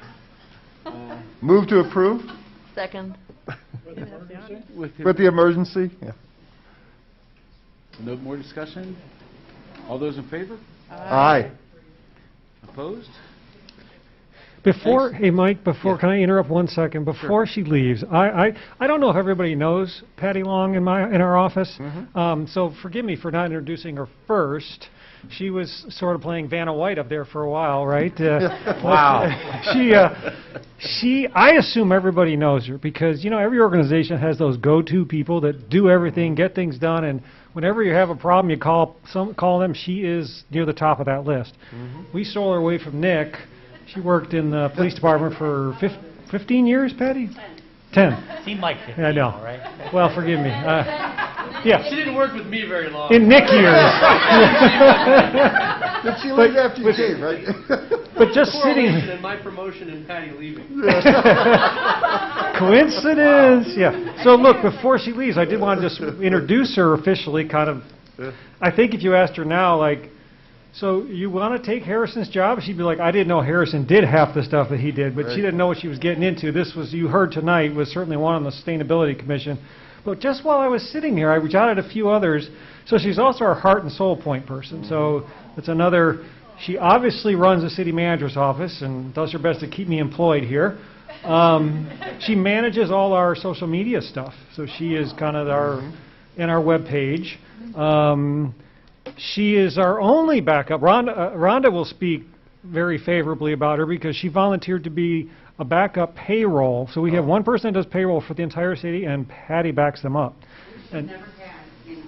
Move to approve Second. With emergency? with the emergency. Yeah. No more discussion? All those in favor? Aye. Opposed? Before, Thanks. hey Mike, Yeah. can I interrupt 1 second? Before she leaves, I don't know if everybody knows Patty Long in our office, so forgive me for not introducing her first. she was sort of playing Vanna White up there for a while, right? Wow. I assume everybody knows her because, you know, every organization has those go-to people that do everything, get things done, and whenever you have a problem, you call them. She is near the top of that list. We stole her away from Nick. She worked in the police department for 15 years, Patty? 10. Seemed like 15, I know. all right? Well, forgive me. Yeah. She didn't work with me very long. In Nick years. Did she leave after you came, right? But just sitting... And my promotion and Patty leaving. Coincidence? Yeah. So look, before she leaves, I did want to just introduce her officially, kind of. I think if you asked her now, like, so you want to take Harrison's job? She'd be like, I didn't know Harrison did half the stuff that he did, but she didn't know what she was getting into. This was, you heard tonight, was certainly one on the Sustainability Commission. But just while I was sitting here, I jotted a few others. So she's also our heart and soul point person. So it's another, she obviously runs the city manager's office and does her best to keep me employed here. She manages all our social media stuff. So she is kind of in our web page. She is our only backup. Rhonda will speak very favorably about her because she volunteered to be a backup payroll. So we have one person that does payroll for the entire city, and Patty backs them up. And never had in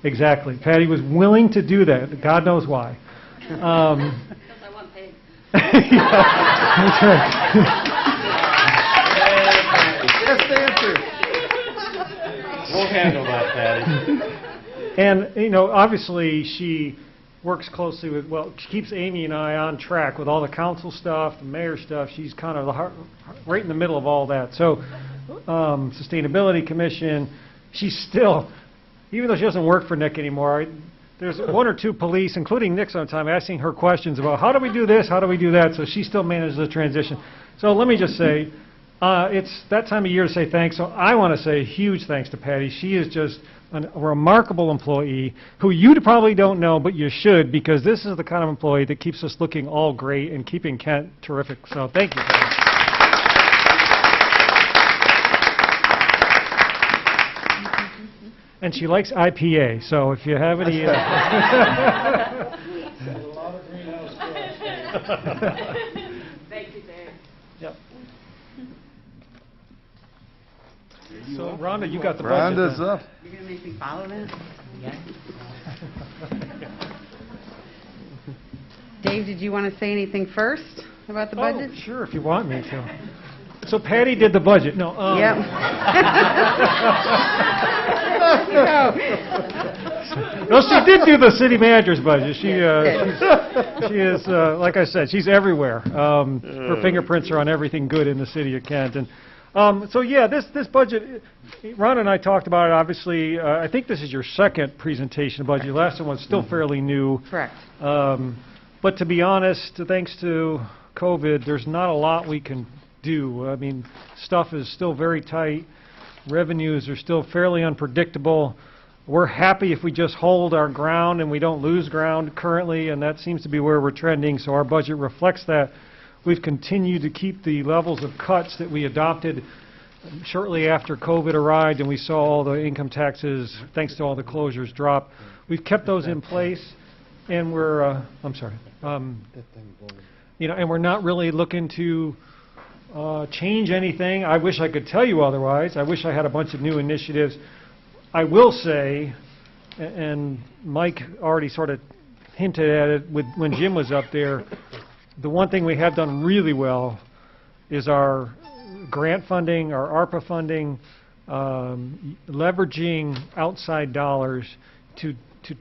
exactly. Patty was willing to do that. God knows why. Because I want paid. That's right. Best answer. We'll handle that, Patty. And, you know, obviously she works closely with, well, she keeps Amy and I on track with all the council stuff, the mayor stuff. She's kind of right in the middle of all that. So, Sustainability Commission, she's still, even though she doesn't work for Nick anymore, there's one or two police, including Nick sometimes, asking her questions about how do we do this, how do we do that, so she still manages the transition. So let me just say, it's that time of year to say thanks, so I want to say huge thanks to Patty. She is just a remarkable employee who you probably don't know, but you should, because this is the kind of employee that keeps us looking all great and keeping Kent terrific. So thank you, Patty. And she likes IPA, so if you have any... A lot of greenhouse gas. Thank you, Dave. Yep. So, Rhonda, you got the budget. Rhonda's up. You're going to make me follow that? Yeah. Dave, did you want to say anything first about the budget? Oh, sure, if you want me to. So Patty did the budget. No. Yep. No, she did do the city manager's budget. She is, like I said, she's everywhere. Her fingerprints are on everything good in the city of Kent. And so yeah, this budget, Ron and I talked about it. Obviously, I think this is your second presentation of budget. Your last one was still fairly new. Correct. But to be honest, thanks to COVID, there's not a lot we can do. I mean, stuff is still very tight. Revenues are still fairly unpredictable. We're happy if we just hold our ground and we don't lose ground currently, and that seems to be where we're trending, so our budget reflects that. We've continued to keep the levels of cuts that we adopted shortly after COVID arrived and we saw all the income taxes, thanks to all the closures, drop. We've kept those in place, and we're, you know, and we're not really looking to change anything. I wish I could tell you otherwise. I wish I had a bunch of new initiatives. I will say, and Mike already sort of hinted at it when Jim was up there, the one thing we have done really well is our grant funding, our ARPA funding, leveraging outside dollars to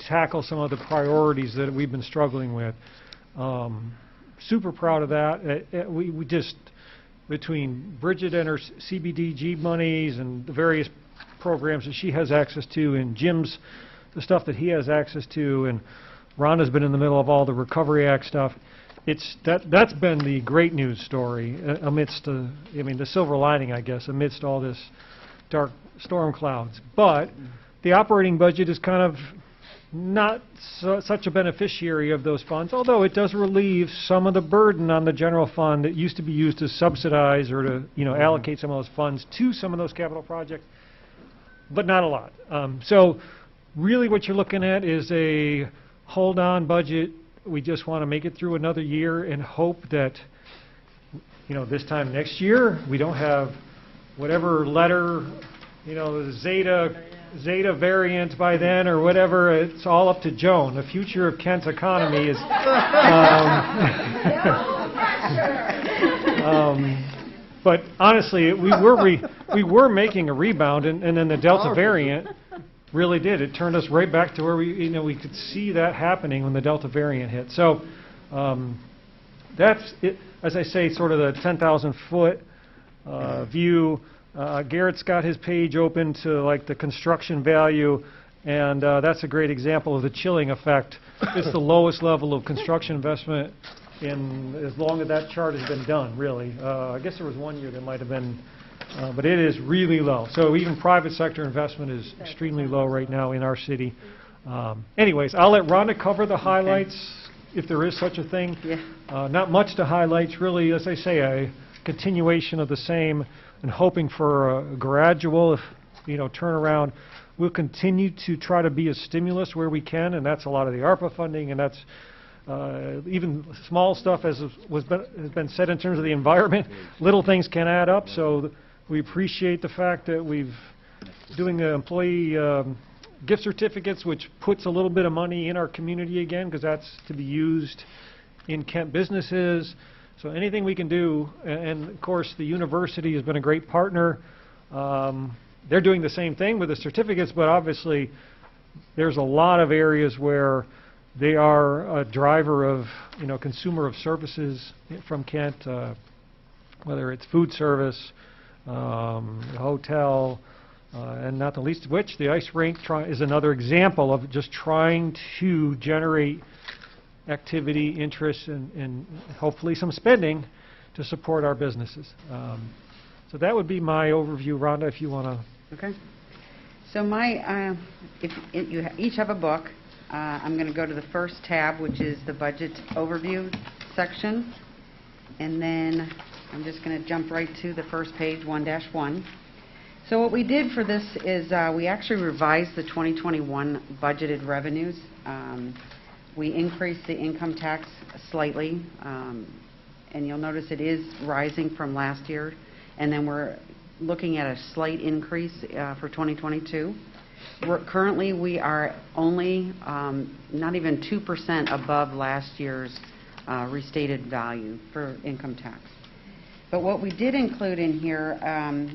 tackle some of the priorities that we've been struggling with. Super proud of that. We just, between Bridget and her CBDG monies and the various programs that she has access to, and Jim's, the stuff that he has access to, and Rhonda's been in the middle of all the Recovery Act stuff. That's been the great news story amidst the silver lining, I guess, amidst all this dark storm clouds. But the operating budget is kind of not such a beneficiary of those funds, although it does relieve some of the burden on the general fund that used to be used to subsidize or to allocate some of those funds to some of those capital projects, but not a lot. So really what you're looking at is a hold on budget. We just want to make it through another year and hope that, this time next year, we don't have whatever letter, Zeta variant by then or whatever. It's all up to Joan. The future of Kent's economy is... but honestly, we were making a rebound, and then the Delta variant really did. It turned us right back to where we could see that happening when the Delta variant hit. So that's it. As I say, sort of the 10,000-foot view. Garrett's got his page open to like the construction value, and that's a great example of the chilling effect. It's the lowest level of construction investment in as long as that chart has been done, really. I guess there was one year that might have been, but it is really low. So even private sector investment is extremely low right now in our city. Anyways, I'll let Rhonda cover the highlights, if there is such a thing. Not much to highlight, really, as I say, a continuation of the same, and hoping for a gradual, turnaround. We'll continue to try to be a stimulus where we can, and that's a lot of the ARPA funding, and that's even small stuff, as has been said in terms of the environment. Little things can add up, so we appreciate the fact that we've doing employee gift certificates, which puts a little bit of money in our community again, because that's to be used in Kent businesses. So anything we can do, and of course the university has been a great partner. They're doing the same thing with the certificates, but obviously there's a lot of areas where they are a driver of, consumer of services from Kent, whether it's food service, hotel, and not the least of which, the ice rink is another example of just trying to generate activity, interest, and hopefully some spending to support our businesses. So that would be my overview. Rhonda, if you want to. Okay. So if you each have a book, I'm going to go to the first tab, which is the budget overview section. And then I'm just going to jump right to the first page, 1-1. So what we did for this is we actually revised the 2021 budgeted revenues. We increased the income tax slightly, and you'll notice it is rising from last year. And then we're looking at a slight increase for 2022. Currently, we are only not even 2% above last year's restated value for income tax. But what we did include in here,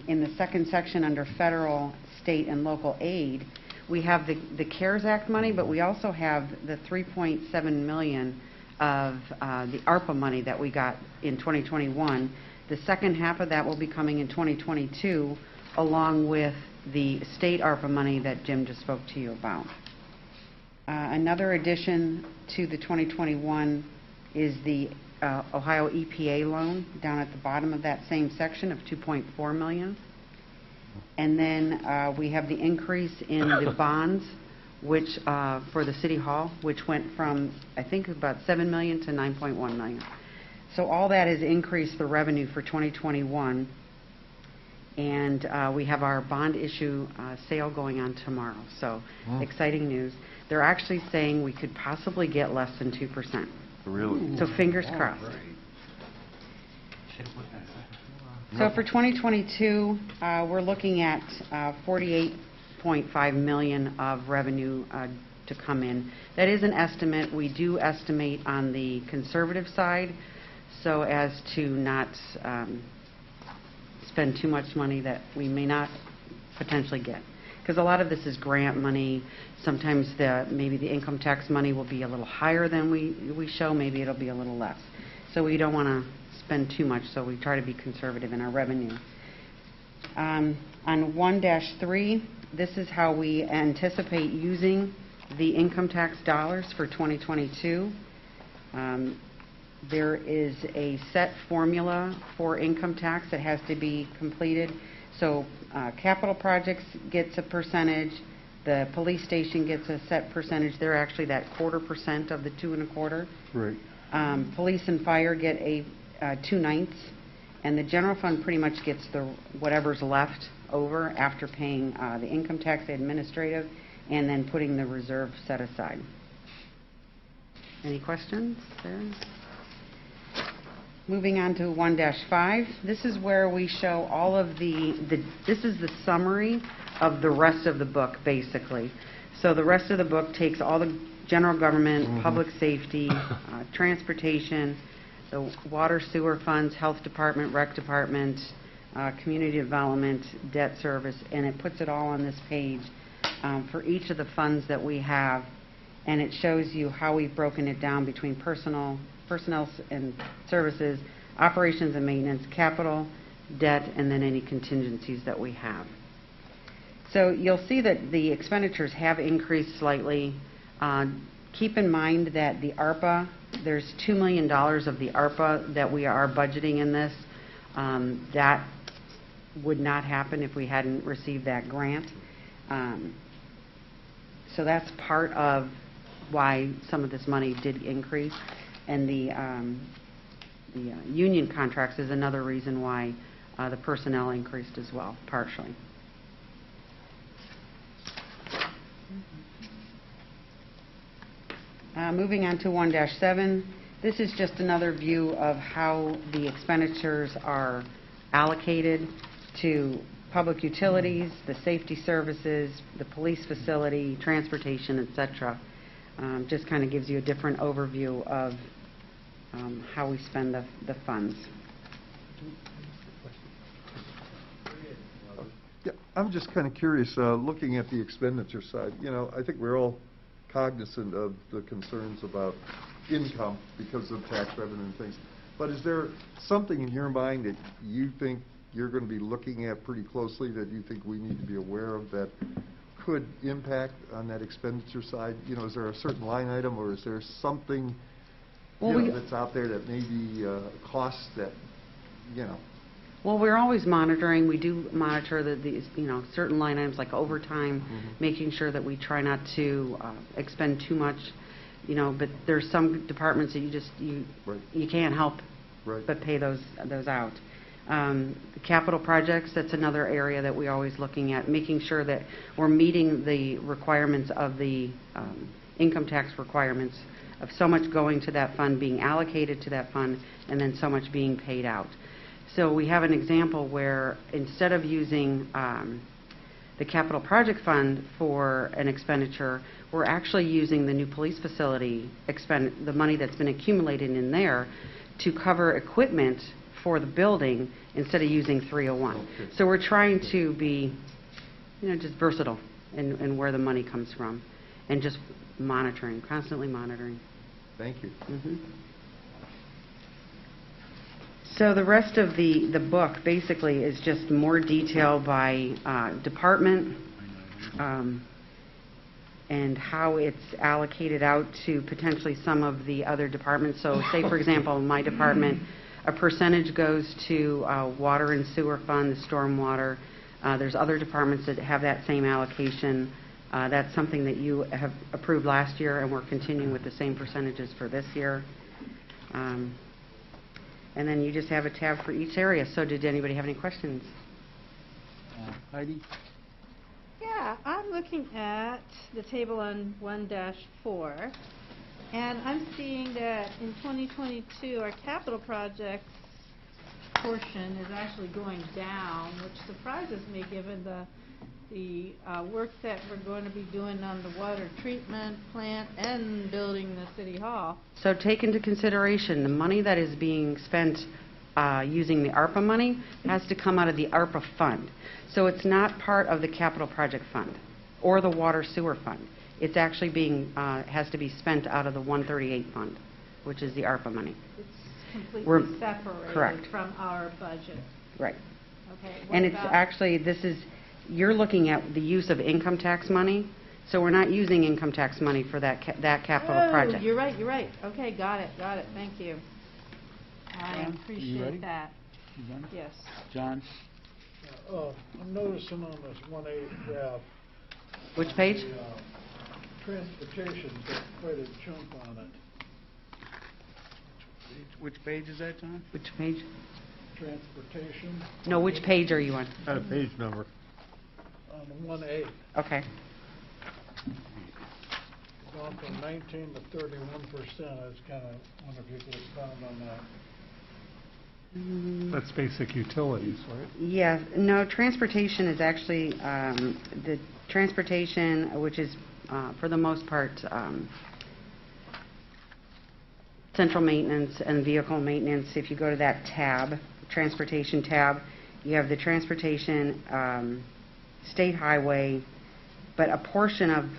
in the second section under federal, state, and local aid, we have the CARES Act money, but we also have the $3.7 million of the ARPA money that we got in 2021. The second half of that will be coming in 2022, along with the state ARPA money that Jim just spoke to you about. Another addition to the 2021 is the Ohio EPA loan down at the bottom of that same section of $2.4 million. And then we have the increase in the bonds, which for the City Hall, which went from, I think, about $7 million to $9.1 million. So all that has increased the revenue for 2021. And we have our bond issue sale going on tomorrow. So exciting news. They're actually saying we could possibly get less than 2%. Really? So fingers crossed. So for 2022, we're looking at $48.5 million of revenue to come in. That is an estimate. We do estimate on the conservative side, so as to not spend too much money that we may not potentially get. Because a lot of this is grant money. Sometimes maybe the income tax money will be a little higher than we show. Maybe it'll be a little less. So we don't want to spend too much, so we try to be conservative in our revenue. On 1-3, this is how we anticipate using the income tax dollars for 2022. There is a set formula for income tax that has to be completed. So capital projects gets a percentage. The police station gets a set percentage. They're actually that 0.25% of the 2.25. Right. Police and fire get a 2/9, and the general fund pretty much gets whatever's left over after paying the income tax, the administrative, and then putting the reserve set aside. Any questions there? Moving on to 1-5, this is where we show all of this is the summary of the rest of the book, basically. So the rest of the book takes all the general government, public safety, transportation, the water sewer funds, health department, rec department, community development, debt service, and it puts it all on this page for each of the funds that we have, and it shows you how we've broken it down between personnel and services, operations and maintenance, capital, debt, and then any contingencies that we have. So you'll see that the expenditures have increased slightly. Keep in mind that the ARPA, there's $2 million of the ARPA that we are budgeting in this. That would not happen if we hadn't received that grant. So that's part of why some of this money did increase. And the union contracts is another reason why the personnel increased as well, partially. Moving on to 1-7, this is just another view of how the expenditures are allocated to public utilities, the safety services, the police facility, transportation, etc. Just kind of gives you a different overview of how we spend the funds. Yeah, I'm just kind of curious, looking at the expenditure side, I think we're all cognizant of the concerns about income because of tax revenue and things. But is there something in your mind that you think you're going to be looking at pretty closely that you think we need to be aware of that could impact on that expenditure side? Is there a certain line item, or is there something that's out there that may be costs that, Well, we're always monitoring. We do monitor these, certain line items like overtime, making sure that we try not to expend too much, but there's some departments that you can't help but pay those out. The capital projects, that's another area that we're always looking at, making sure that we're meeting the requirements of the income tax requirements of so much going to that fund, being allocated to that fund, and then so much being paid out. So we have an example where instead of using the capital project fund for an expenditure, we're actually using the new police facility, the money that's been accumulated in there to cover equipment for the building instead of using 301. Okay. So we're trying to be, just versatile in where the money comes from, and just monitoring, constantly monitoring. Thank you. So the rest of the book basically is just more detail by department and how it's allocated out to potentially some of the other departments. So say, for example, my department, a percentage goes to water and sewer fund, the stormwater. There's other departments that have that same allocation. That's something that you have approved last year, and we're continuing with the same percentages for this year. And then you just have a tab for each area. So did anybody have any questions? Heidi? Yeah, I'm looking at the table on 1-4, and I'm seeing that in 2022 our capital projects portion is actually going down, which surprises me given the work that we're going to be doing on the water treatment plant and building the city hall. So take into consideration the money that is being spent using the ARPA money has to come out of the ARPA fund. So it's not part of the capital project fund or the water sewer fund. It's actually has to be spent out of the 138 fund, which is the ARPA money. It's completely separated from our budget. Right. Okay. And it's actually, you're looking at the use of income tax money, so we're not using income tax money for that capital project. You're right. Okay, got it. Thank you. I appreciate that. You done? Yes. John? I'm noticing on this 1A graph. Which page? Transportation's got quite a chunk on it. Which page is that, John? Which page? Transportation. No, which page are you on? Got a page number. On 1A. Okay. gone from 19 to 31%. I was kind of wonder if you could expound on that. That's basic utilities, right? Yes, no, transportation is actually, the transportation, which is for the most part central maintenance and vehicle maintenance. If you go to that tab, transportation tab, you have the transportation, state highway, but a portion of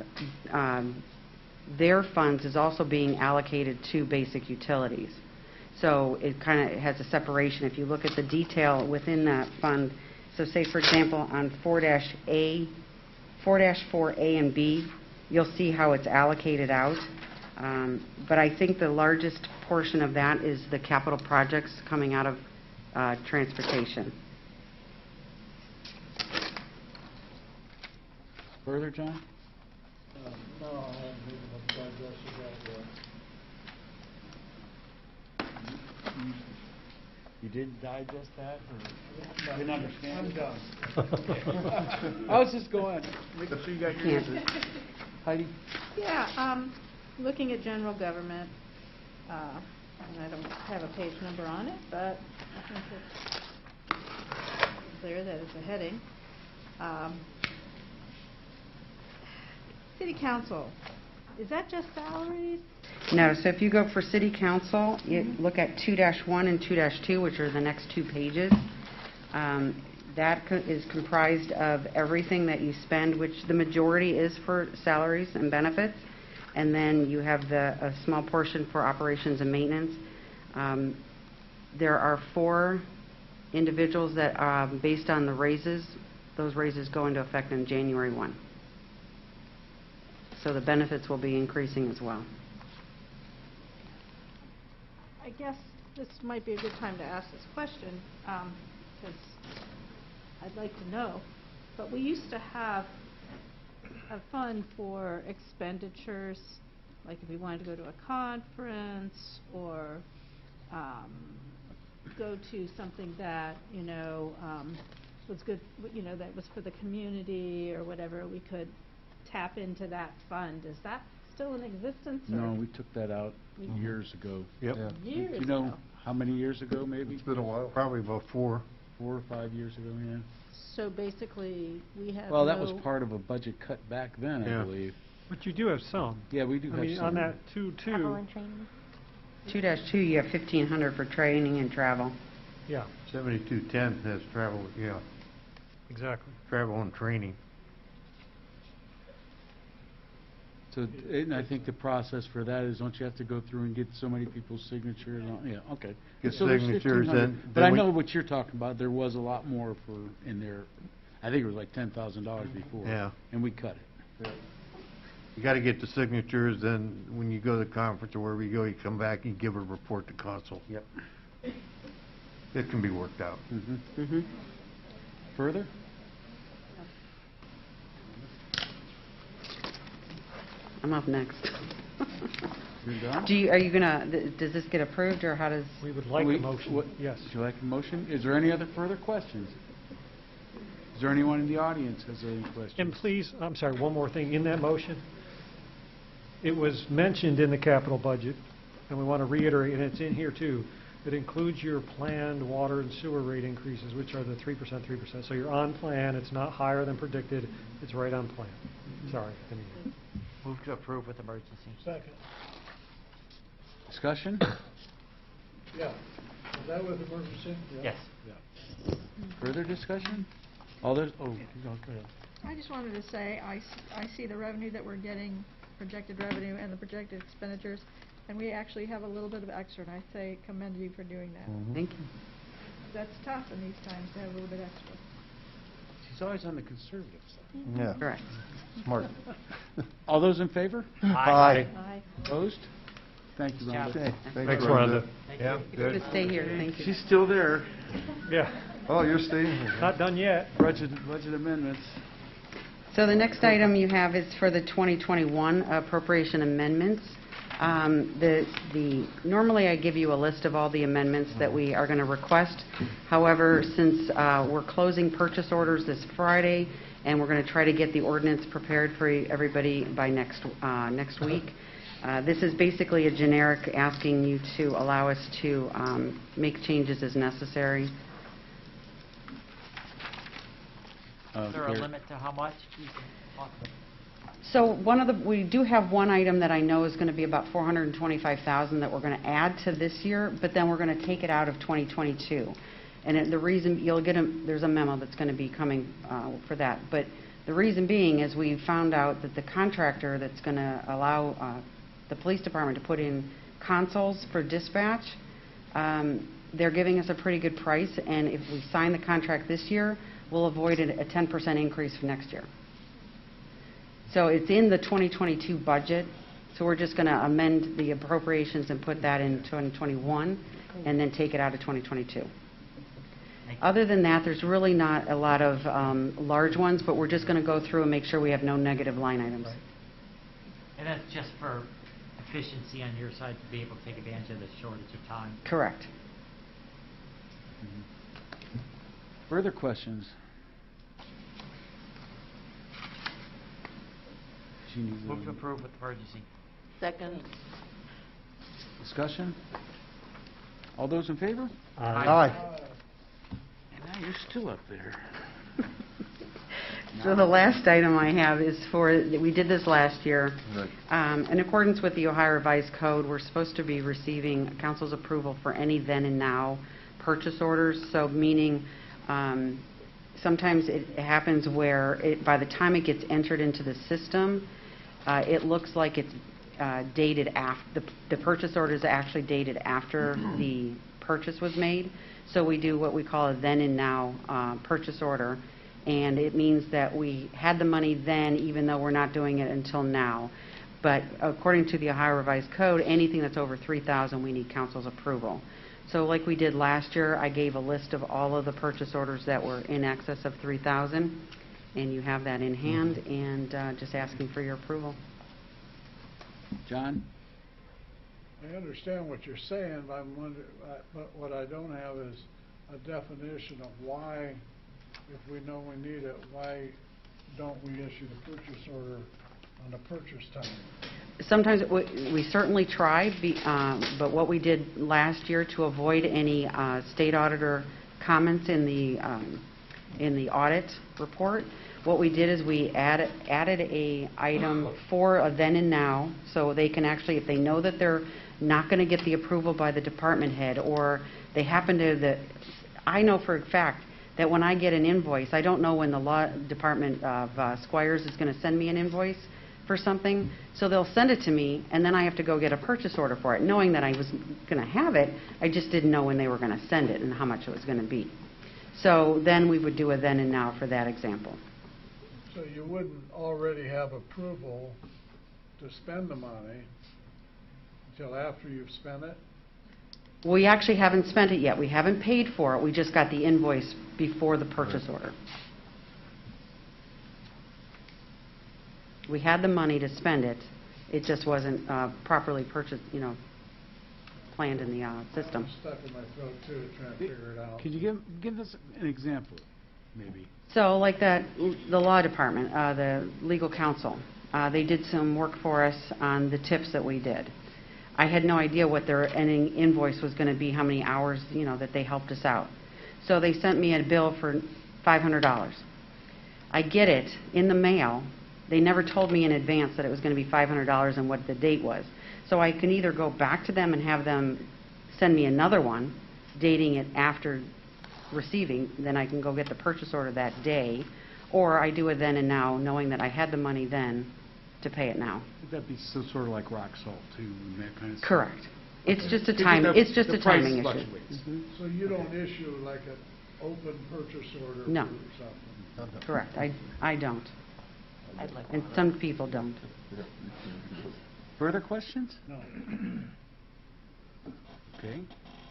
their funds is also being allocated to basic utilities. So it kind of has a separation. If you look at the detail within that fund, so say for example on 4-A and B, you'll see how it's allocated out. But I think the largest portion of that is the capital projects coming out of transportation. Further, John? No, I haven't even looked at that yet. You did digest that, or No, didn't understand? I'm done. I was just going, making sure you got your answers. Heidi? Yeah, looking at general government, and I don't have a page number on it, but I think it's clear that it's a heading. City council, is that just salaries? No, so if you go for city council, you look at 2-1 and 2-2, which are the next two pages. That is comprised of everything that you spend, which the majority is for salaries and benefits, and then you have a small portion for operations and maintenance. There are 4 individuals that, based on the raises, those raises go into effect on January 1. So the benefits will be increasing as well. I guess this might be a good time to ask this question, because I'd like to know. But we used to have a fund for expenditures, like if we wanted to go to a conference or go to something that, was good, that was for the community or whatever, we could tap into that fund. Is that still in existence? Or? No, we took that out years ago. Yep. Years Do you know ago. how many years ago, maybe? It's been a while. Probably about 4. 4 or 5 years ago, yeah. So basically, we have Well, that was part of a budget cut back then, Yeah. I believe. But you do have some. Yeah, we do I have mean, some. on that Travel 2-2, and training. 2-2, you have $1,500 for training and travel. yeah, 7210 has travel, yeah, exactly. travel and training. So, and I think the process for that is, don't you have to go through and get so many people's signatures on, yeah, okay. Get So there's signatures, 1,500. then But I we- know what you're talking about, there was a lot more for, in there, I think it was like $10,000 before. Yeah. And we cut it. You got to get the signatures, then when you go to the conference or wherever you go, you come back and give a report to council. Yep. It can be worked out. Further? I'm up next. You're done? Are you gonna, does this get approved, or how does? We would like a motion, yes. Would you like a motion? Is there any other further questions? Is there anyone in the audience has any questions? And please, I'm sorry, one more thing. In that motion, it was mentioned in the capital budget, and we want to reiterate, and it's in here too, it includes your planned water and sewer rate increases, which are the 3%. So you're on plan, it's not higher than predicted, it's right on plan. Sorry. Move to approve with emergency. Second. Discussion? Yeah. Is that with emergency? Yes. Yeah. Further discussion? All those, oh, go ahead. I just wanted to say, I see the revenue that we're getting, projected revenue and the projected expenditures, and we actually have a little bit of extra, and I say commend you for doing that. Thank you. That's tough in these times to have a little bit extra. She's always on the conservative side. Yeah. Correct. Smart. All those in favor? Aye. Aye. Opposed? Thank you, Rhonda. Okay. Thanks, Rhonda. Yeah, Good to stay here, thank you. She's still there. Yeah, Oh, you're staying here. not done yet. Budget amendments. So the next item you have is for the 2021 appropriation amendments. Normally I give you a list of all the amendments that we are going to request. However, since we're closing purchase orders this Friday, and we're going to try to get the ordinance prepared for everybody by next week, this is basically a generic asking you to allow us to make changes as necessary. Is there a limit to how much you can talk about? So we do have one item that I know is going to be about $425,000 that we're going to add to this year, but then we're going to take it out of 2022. And the reason, there's a memo that's going to be coming for that. But the reason being is we found out that the contractor that's going to allow the police department to put in consoles for dispatch, they're giving us a pretty good price, and if we sign the contract this year, we'll avoid a 10% increase for next year. So it's in the 2022 budget, so we're just going to amend the appropriations and put that in 2021, and then take it out of 2022. Other than that, there's really not a lot of large ones, but we're just going to go through and make sure we have no negative line items. Right. And that's just for efficiency on your side to be able to take advantage of the shortage of time? Correct. Further questions? Move to approve with emergency. Second. Discussion? All those in favor? Aye. And now you're still up there. So the last item I have is we did this last year. Right. In accordance with the Ohio Revised Code, we're supposed to be receiving council's approval for any then and now purchase orders. So meaning sometimes it happens where by the time it gets entered into the system, it looks like it's dated after, the purchase order is actually dated after the purchase was made. So we do what we call a then and now purchase order. And it means that we had the money then, even though we're not doing it until now. But according to the Ohio Revised Code, anything that's over $3,000, we need council's approval. So like we did last year, I gave a list of all of the purchase orders that were in excess of $3,000, and you have that in hand, and just asking for your approval. John? I understand what you're saying, but I'm wondering, but what I don't have is a definition of why, if we know we need it, why don't we issue the purchase order on the purchase time? Sometimes we certainly try, but what we did last year to avoid any state auditor comments in the audit report, what we did is we added a item for a then and now, so they can actually, if they know that they're not going to get the approval by the department head, or they happen to, I know for a fact that when I get an invoice, I don't know when the law department of Squires is going to send me an invoice for something, so they'll send it to me, and then I have to go get a purchase order for it, knowing that I was going to have it. I just didn't know when they were going to send it and how much it was going to be. So then we would do a then and now for that example. So you wouldn't already have approval to spend the money until after you've spent it? We actually haven't spent it yet. We haven't paid for it. We just got the invoice before the purchase order. We had the money to spend it. It just wasn't properly purchased, planned in the system. I'm stuck in my throat too, trying to figure it out. Could you give us an example, maybe? So like the law department, the legal counsel, they did some work for us on the tips that we did. I had no idea what their ending invoice was going to be, how many hours, that they helped us out. So they sent me a bill for $500. I get it in the mail. They never told me in advance that it was going to be $500 and what the date was. So I can either go back to them and have them send me another one, dating it after receiving, then I can go get the purchase order that day, or I do it then and now, knowing that I had the money then to pay it now. Would that be sort of like rock salt too, and that kind of stuff? Correct. It's just a The price timing issue. fluctuates. So you don't issue like an open purchase order No. for something? Correct. I don't. And some people don't. Further questions? No. Okay.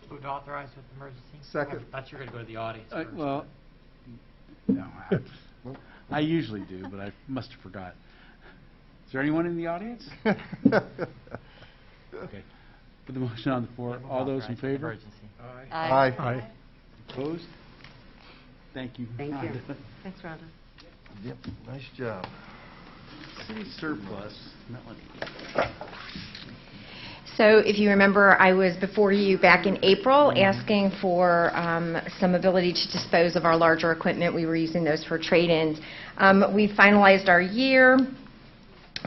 Move to authorize with emergency? Second. I thought you were going to go to the audience first. Well, no, I usually do, but I must have forgot. Is there anyone in the audience? Okay. Put the motion on the floor. All those in favor? Emergency. Aye. Aye. Opposed? Thank you. Thank you. Thanks, Rhonda. Yep, nice job. City surplus, Melanie. So if you remember, I was before you back in April asking for some ability to dispose of our larger equipment. We were using those for trade-ins. We finalized our year.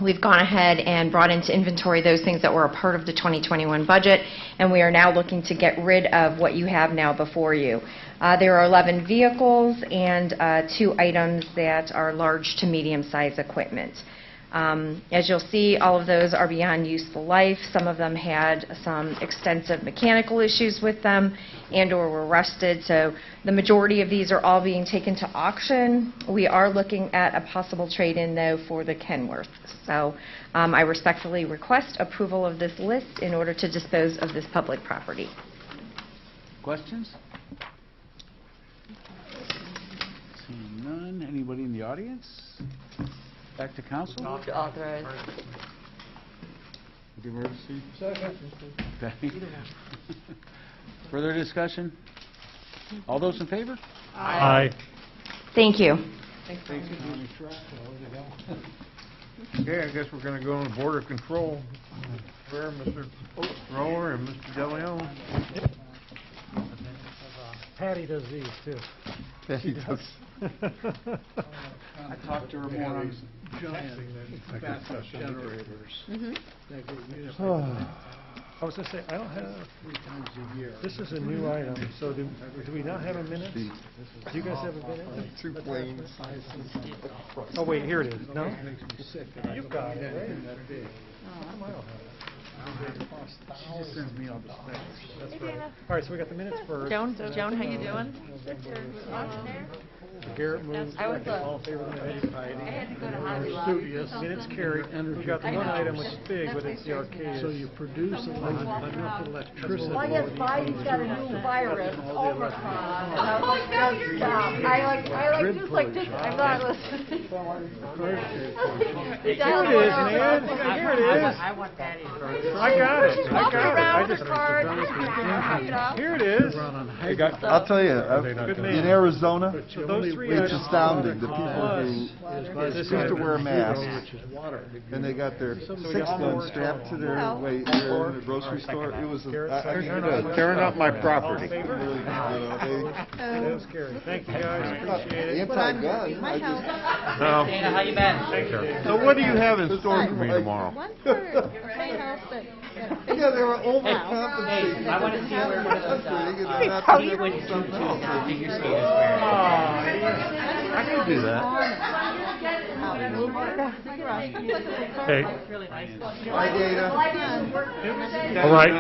We've gone ahead and brought into inventory those things that were a part of the 2021 budget, and we are now looking to get rid of what you have now before you. There are 11 vehicles and 2 items that are large to medium-size equipment. As you'll see, all of those are beyond useful life. Some of them had some extensive mechanical issues with them and/or were rusted. So the majority of these are all being taken to auction. We are looking at a possible trade-in, though, for the Kenworth. So I respectfully request approval of this list in order to dispose of this public property. Questions? Seeing none. Anybody in the audience? Back to council? Move to authorize. The emergency? Second. Okay. Further discussion? All those in favor? Aye. Thank you. Thanks, Connie. Okay, I guess we're going to go on border control. Where Mr. Roller and Mr. DeLeon. Patty does these, too. Patty does. I talked to her more on jumping than backup generators. That get used I was going to say, I don't have, 3 times a year. this is a new item, so do we not have a minute? Do you guys have a minute? 2 planes. Oh, wait, here it is. No? It makes me sick. You've got it, right? That big. How come I don't have it? She just sends me all the specs. That's right. All right, so we got the minutes first. Joan, how you doing? Garrett moved. I was, All in favor of the minutes? I had to go to Hobby Lobby. Minutes carried. We got the one item which is big, but it's the arcade. So you produce enough electricity. Well, I guess Biden got a new virus, Omicron, and I was like, no, you stop. I like just like this, I'm not listening. Here it is, man. Here it is. I want Patty. I got it. I just. Here it is. I'll tell you, Good in man. Arizona, So those 3 it's items. astounding, the people who This refuse to wear masks, Which is water. and they got their we got 6-gun 4. strapped to their waist in the grocery store. It was, Tearing up my property. That was scary. Thank you, guys. Appreciate it. Anti-gun. No. Dana, how you been? So what do you have in store for me tomorrow? Yeah, they were overcompensating. Hey, I want to see where one of those, They're not doing it when for you something else. figure skaters wearing. I can do that. Hey. Really nice. Hi, Dana. All right.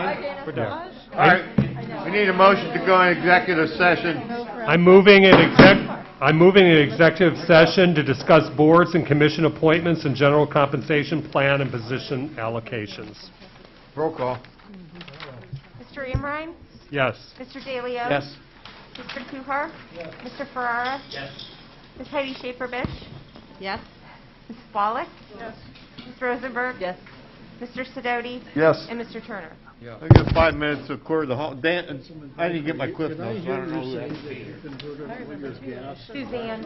We're done. All right, we need a motion to go in executive session. I'm moving an executive session to discuss boards and commission appointments and general compensation plan and position allocations. Roll call. Mr. Imrein? Yes. Mr. DeLeo? Yes. Mr. Kuhar? Mr. Ferrara? Yes. Ms. Heidi Schaefer-Bish? Yes? Ms. Wallach? Yes. Ms. Rosenberg? Yes. Mr. Sidoti? Yes. And Mr. Turner? I got 5 minutes to clear the hall. Dan, I didn't get my cliff notes, so I don't know who that is. Suzanne?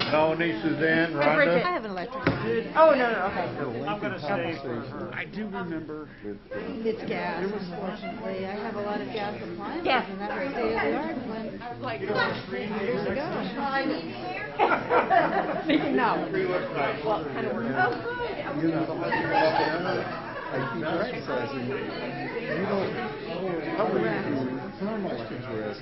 Melanie, Suzanne, Bridget. Rhonda. I have an electric. Oh, no, okay. I'm going to stay for her. I do remember. It's gas, unfortunately. I have a lot of gas appliances, Yes. and that was state of the art when, like, 3 years ago. No. Well, kind of works. You know, I keep exercising. You don't, how are you? Thermal exercise.